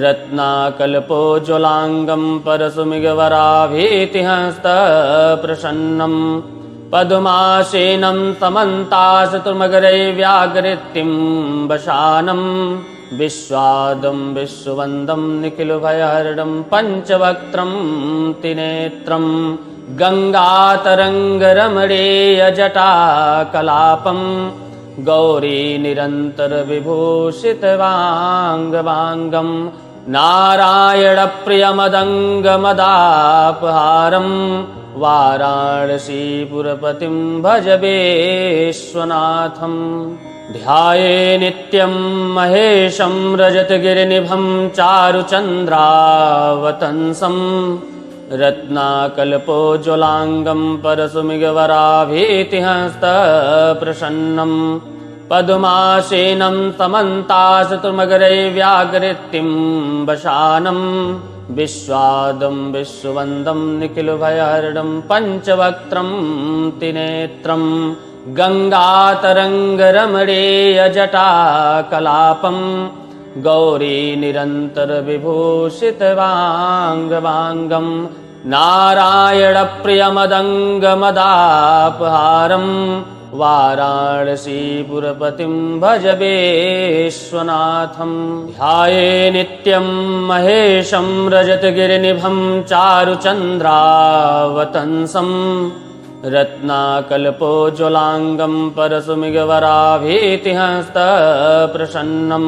रत्नाकल्पोज्ज्वलाङ्गं परशुमिगवराभीतिहस्तप्रसन्नं पद्मासेनं समन्ताशतुर्मकरैर्व्याघ्रतिं वशानं विश्वादं विश्ववन्दं निखिलभयहरणं पञ्चवक्त्रं त्रिनेत्रं गङ्गातरङ्गरमणीयजटाकलापं गौरीनिरन्तरविभूषितवाङ्गवाङ्गं नारायणप्रियमदङ्गमदापहारं वाराणसीपुरपतिं भज विश्वनाथं। ध्याये नित्यं महेशं रजतगिरिनिभं चारुचन्द्रावतंसं रत्नाकल्पोज्ज्वलाङ्गं परशुमिगवराभीतिहस्तप्रसन्नं पद्मासेनं समन्ताशतुर्मकरैर्व्याघ्रतिं वशानं विश्वादं विश्ववन्दं निखिलभयहरणं पञ्चवक्त्रं त्रिनेत्रं गङ्गातरङ्गरमणीयजटाकलापं गौरीनिरन्तरविभूषितवाङ्गवाङ्गं नारायणप्रियमदङ्गमदापहारं वाराणसीपुरपतिं भज विश्वनाथं। ध्याये नित्यं महेशं रजतगिरिनिभं चारुचन्द्रावतंसं रत्नाकल्पोज्ज्वलाङ्गं परशुमिगवराभीतिहस्तप्रसन्नं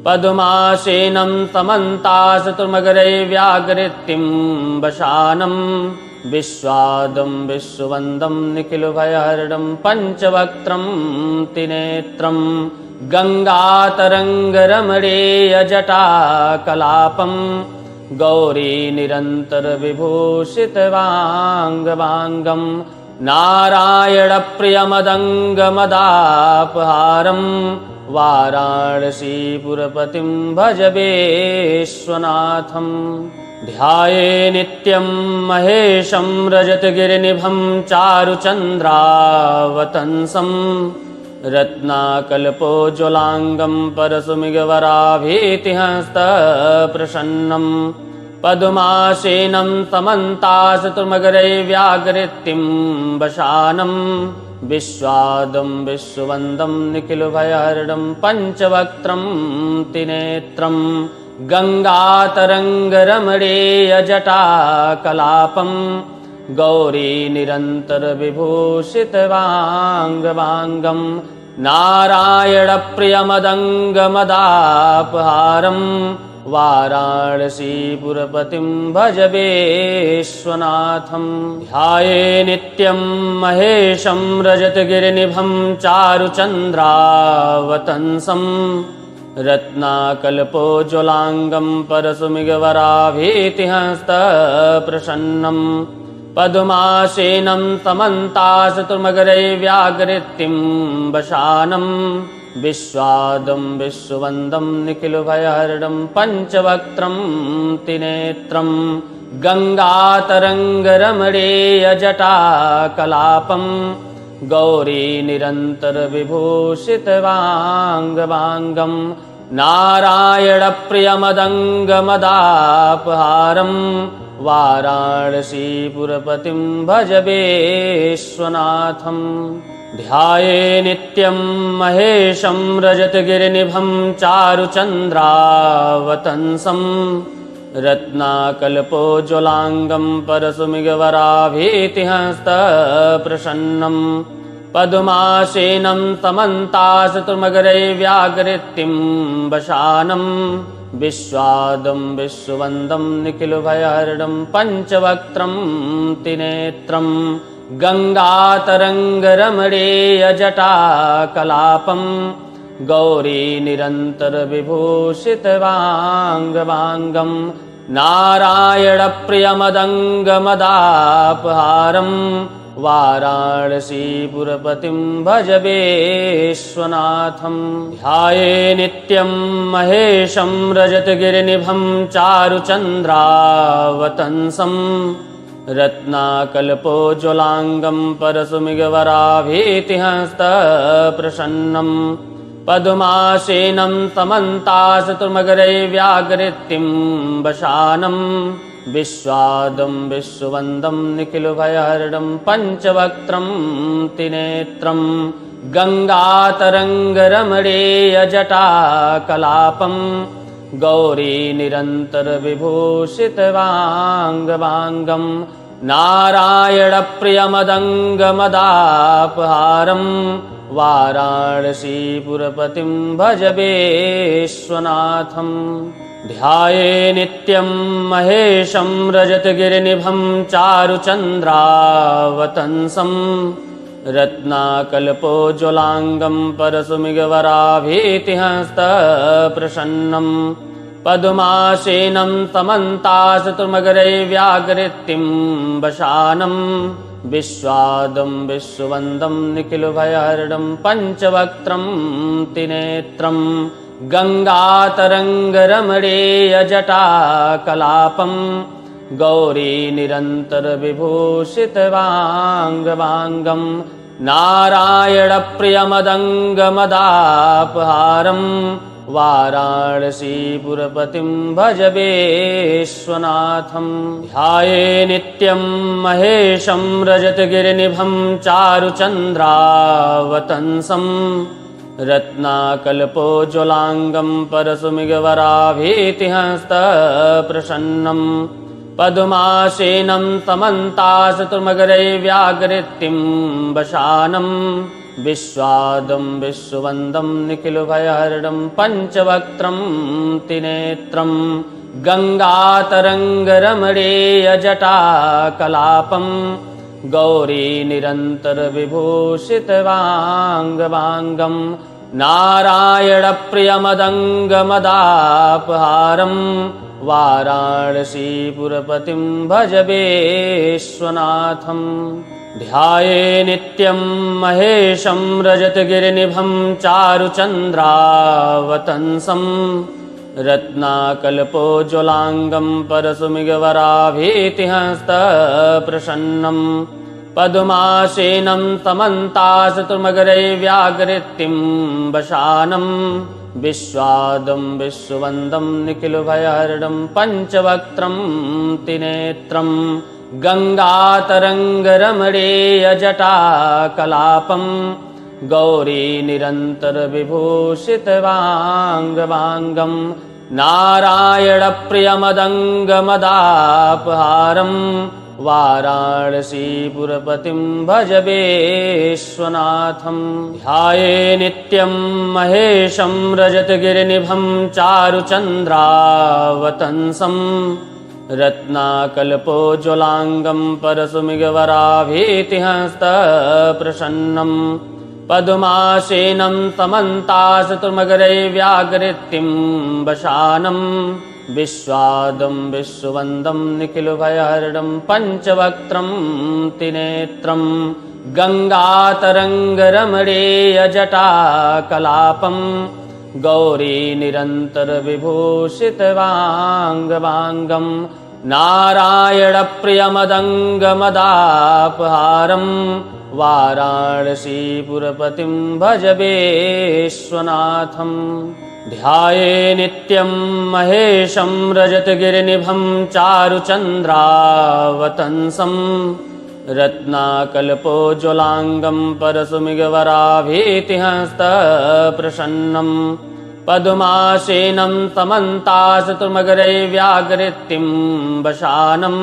पद्मासेनं समन्ताशतुर्मकरैर्व्याघ्रतिं वशानं विश्वादं विश्ववन्दं निखिलभयहरणं पञ्चवक्त्रं त्रिनेत्रं गङ्गातरङ्गरमणीयजटाकलापं गौरीनिरन्तरविभूषितवाङ्गवाङ्गं नारायणप्रियमदङ्गमदापहारं वाराणसीपुरपतिं भज विश्वनाथं। ध्याये नित्यं महेशं रजतगिरिनिभं चारुचन्द्रावतंसं रत्नाकल्पोज्ज्वलाङ्गं परशुमिगवराभीतिहस्तप्रसन्नं पद्मासेनं समन्ताशतुर्मकरैर्व्याघ्रतिं वशानं विश्वादं विश्ववन्दं निखिलभयहरणं पञ्चवक्त्रं त्रिनेत्रं गङ्गातरङ्गरमणीयजटाकलापं गौरीनिरन्तरविभूषितवाङ्गवाङ्गं नारायणप्रियमदङ्गमदापहारं वाराणसीपुरपतिं भज विश्वनाथम्। ध्याये नित्यं महेशं रजतगिरिनिभं चारुचन्द्रावतंसम् रत्नाकल्पोज्ज्वलाङ्गं परशुमिगवराभीतिहस्तप्रसन्नं पद्मासेनं समन्ताशतुर्मकरैर्व्याघ्रतिं वशानं विश्वादं विश्ववन्दं निखिलभयहरणं पञ्चवक्त्रं त्रिनेत्रं गङ्गातरङ्गरमणीयजटाकलापं गौरी निरन्तरविभूषितवाङ्गवाङ्गं नारायणप्रियमदङ्गमदापहारं वाराणसीपुरपतिं भज विश्वनाथम्। ध्याये नित्यं महेशं रजतगिरिनिभं चारुचन्द्रावतंसं रत्नाकल्पोज्ज्वलाङ्गं परशुमिगवराभीतिहस्तप्रसन्नं पद्मासेनं समन्ताशतुर्मकरैर्व्याघ्रतिं वशानं विश्वादं विश्ववन्दं निखिलभयहरणं पञ्चवक्त्रं त्रिनेत्रं गङ्गातरङ्गरमणीयजटाकलापं गौरी निरन्तरविभूषितवाङ्गवाङ्गं नारायणप्रियमदङ्गमदापहारं वाराणसीपुरपतिं भज विश्वनाथम्। ध्याये नित्यं महेशं रजतगिरिनिभं चारुचन्द्रावतंसं रत्नाकल्पोज्ज्वलाङ्गं परशुमिगवराभीतिहस्तप्रसन्नं पद्मासेनं समन्ताशतुर्मकरैर्व्याघ्रतिं वशानं विश्वादं विश्ववन्दं निखिलभयहरणं पञ्चवक्त्रं त्रिनेत्रं गङ्गातरङ्गरमणीयजटाकलापं गौरी निरन्तरविभूषितवाङ्गवाङ्गं नारायणप्रियमदङ्गमदापहारं वाराणसीपुरपतिं भज विश्वनाथम्। ध्याये नित्यं महेशं रजतगिरिनिभं चारुचन्द्रावतंसं रत्नाकल्पोज्ज्वलाङ्गं परशुमिगवराभीतिहस्तप्रसन्नं पद्मासेनं समन्ताशतुर्मकरैर्व्याघ्रतिं वशानं विश्वादं विश्ववन्दं निखिलभयहरणं पञ्चवक्त्रं त्रिनेत्रं गङ्गातरङ्गरमणीयजटाकलापं गौरी निरन्तरविभूषितवाङ्गवाङ्गं नारायणप्रियमदङ्गमदापहारं वाराणसीपुरपतिं भज विश्वनाथम्। ध्याये नित्यं महेशं रजतगिरिनिभं चारुचन्द्रावतंसं रत्नाकल्पोज्ज्वलाङ्गं परशुमिगवराभीतिहस्तप्रसन्नं पद्मासेनं समन्ताशतुर्मकरैर्व्याघ्रतिं वशानं विश्वादं विश्ववन्दं निखिलभयहरणं पञ्चवक्त्रं त्रिनेत्रं गङ्गातरङ्गरमणीयजटाकलापं गौरी निरन्तरविभूषितवाङ्गवाङ्गं नारायणप्रियमदङ्गमदापहारं वाराणसीपुरपतिं भज विश्वनाथम्। ध्याये नित्यं महेशं रजतगिरिनिभं चारुचन्द्रावतंसं रत्नाकल्पोज्ज्वलाङ्गं परशुमिगवराभीतिहस्तप्रसन्नं पद्मासेनं समन्ताशतुर्मकरैर्व्याघ्रतिं वशानं विश्वादं विश्ववन्दं निखिलभयहरणं पञ्चवक्त्रं त्रिनेत्रं गङ्गातरङ्गरमणीयजटाकलापं गौरी निरन्तरविभूषितवाङ्गवाङ्गं नारायणप्रियमदङ्गमदापहारं वाराणसीपुरपतिं भज विश्वनाथं। ध्याये नित्यं महेशं रजतगिरिनिभं चारुचन्द्रावतंसं रत्नाकल्पोज्ज्वलाङ्गं परशुमिगवराभीतिहस्तप्रसन्नं पद्मासेनं समन्ताशतुर्मकरैर्व्याकृतिं वशानं विश्वादं विश्ववन्दं निखिलभयहरणं पञ्चवक्त्रं त्रिनेत्रं गङ्गातरङ्गरमणीयजटाकलापं गौरीनिरन्तरविभूषितवाङ्गवाङ्गं नारायणप्रियमदङ्गमदापहारं वाराणसीपुरपतिं भज विश्वनाथं। ध्याये नित्यं महेशं रजतगिरिनिभं चारुचन्द्रावतंसं रत्नाकल्पोज्ज्वलाङ्गं परशुमिगवराभीतिहस्तप्रसन्नं पद्मासेनं समन्ताशतुर्मकरैर्व्याकृतिं वशानं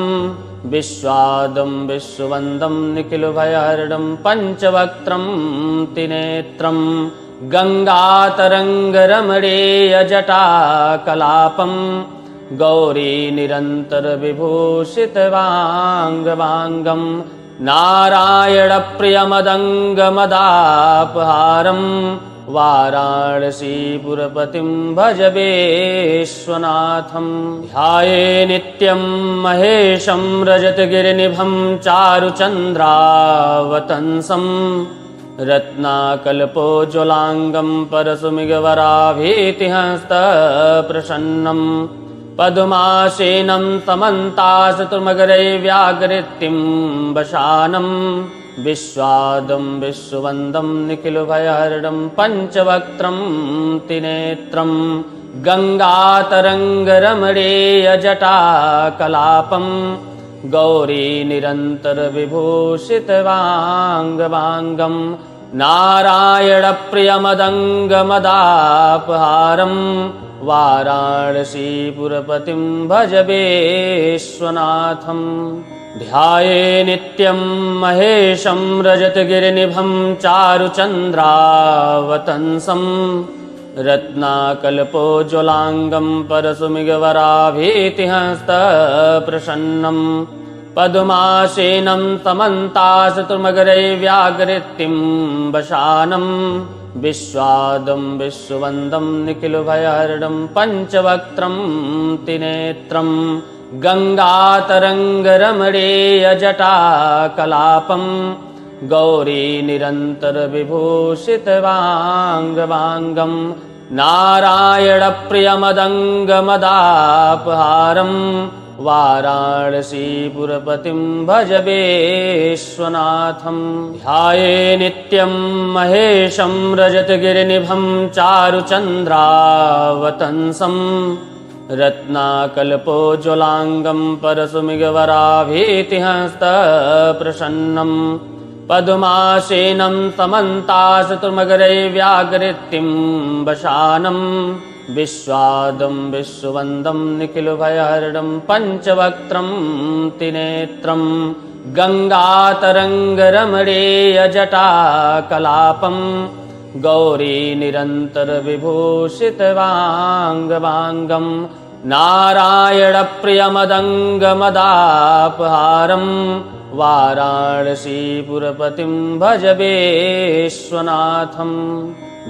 विश्वादं विश्ववन्दं निखिलभयहरणं पञ्चवक्त्रं त्रिनेत्रं गङ्गातरङ्गरमणीयजटाकलापं गौरीनिरन्तरविभूषितवाङ्गवाङ्गं नारायणप्रियमदङ्गमदापहारं वाराणसीपुरपतिं भज विश्वनाथं। ध्याये नित्यं महेशं रजतगिरिनिभं चारुचन्द्रावतंसं रत्नाकल्पोज्ज्वलाङ्गं परशुमिगवराभीतिहस्तप्रसन्नं पद्मासेनं समन्ताशतुर्मकरैर्व्याकृतिं वशानं विश्वादं विश्ववन्दं निखिलभयहरणं पञ्चवक्त्रं त्रिनेत्रं गङ्गातरङ्गरमणीयजटाकलापं गौरीनिरन्तरविभूषितवाङ्गवाङ्गं नारायणप्रियमदङ्गमदापहारं वाराणसीपुरपतिं भज विश्वनाथं। ध्याये नित्यं महेशं रजतगिरिनिभं चारुचन्द्रावतंसं रत्नाकल्पोज्ज्वलाङ्गं परशुमिगवराभीतिहस्तप्रसन्नं पद्मासेनं समन्ताशतुर्मकरैर्व्याकृतिं वशानं विश्वादं विश्ववन्दं निखिलभयहरणं पञ्चवक्त्रं त्रिनेत्रं गङ्गातरङ्गरमणीयजटाकलापं गौरीनिरन्तरविभूषितवाङ्गवाङ्गं नारायणप्रियमदङ्गमदापहारं वाराणसीपुरपतिं भज विश्वनाथं। ध्याये नित्यं महेशं रजतगिरिनिभं चारुचन्द्रावतंसं रत्नाकल्पोज्ज्वलाङ्गं परशुमिगवराभीतिहस्तप्रसन्नं पद्मासेनं समन्ताशतुर्मकरैर्व्याकृतिं वशानं विश्वादं विश्ववन्दं निखिलभयहरणं पञ्चवक्त्रं त्रिनेत्रं गङ्गातरङ्गरमणीयजटाकलापं गौरीनिरन्तरविभूषितवाङ्गवाङ्गं नारायणप्रियमदङ्गमदापहारं वाराणसीपुरपतिं भज विश्वनाथं।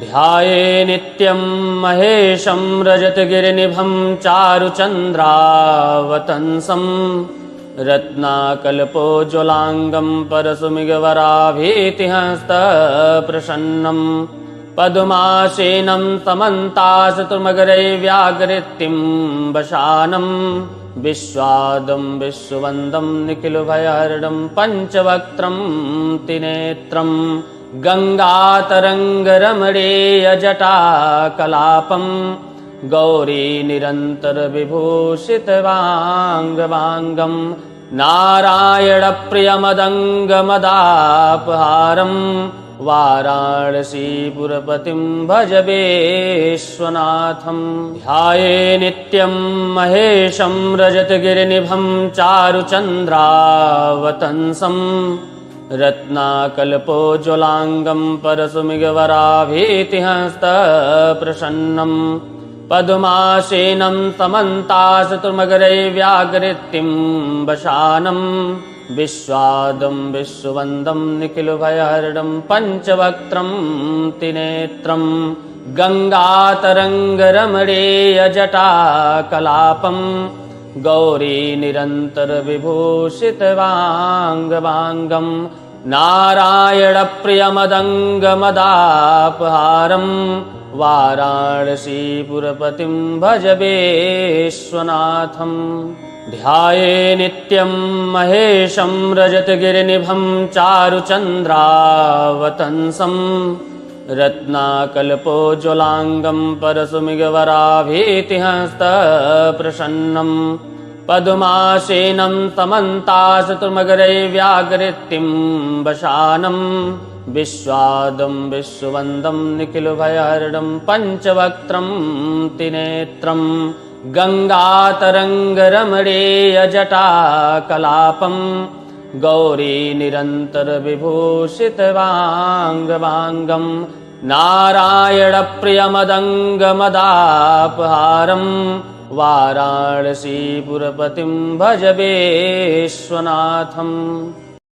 ध्याये नित्यं महेशं रजतगिरिनिभं चारुचन्द्रावतंसं रत्नाकल्पोज्ज्वलाङ्गं परशुमिगवराभीतिहस्तप्रसन्नं पद्मासेनं समन्ताशतुर्मकरैर्व्याकृतिं वशानं विश्वादं विश्ववन्दं निखिलभयहरणं पञ्चवक्त्रं त्रिनेत्रं गङ्गातरङ्गरमणीयजटाकलापं गौरीनिरन्तरविभूषितवाङ्गवाङ्गं नारायणप्रियमदङ्गमदापहारं वाराणसीपुरपतिं भज विश्वनाथम्। ध्याये नित्यं महेशं रजतगिरिनिभं चारुचन्द्रावतंसं रत्नाकल्पोज्ज्वलाङ्गं परशुमिगवराभीतिहस्तप्रसन्नं पद्मासेनं समन्ताशतुर्मकरैर्व्याकृतिं वशानं विश्वादं विश्ववन्दं निखिलभयहरणं पञ्चवक्त्रं त्रिनेत्रं गङ्गातरङ्गरमणीयजटाकलापं गौरीनिरन्तरविभूषितवाङ्गवाङ्गं नारायणप्रियमदङ्गमदापहारं वाराणसीपुरपतिं भज विश्वनाथम्। ध्याये नित्यं महेशं रजतगिरिनिभं चारुचन्द्रावतंसं रत्नाकल्पोज्ज्वलाङ्गं परशुमिगवराभीतिहस्तप्रसन्नं पद्मासेनं समन्ताशतुर्मकरैर्व्याकृतिं वशानं विश्वादं विश्ववन्दं निखिलभयहरणं पञ्चवक्त्रं त्रिनेत्रं गङ्गातरङ्गरमणीयजटाकलापं गौरीनिरन्तरविभूषितवाङ्गवाङ्गं नारायणप्रियमदङ्गमदापहारं वाराणसीपुरपतिं भज विश्वनाथम्।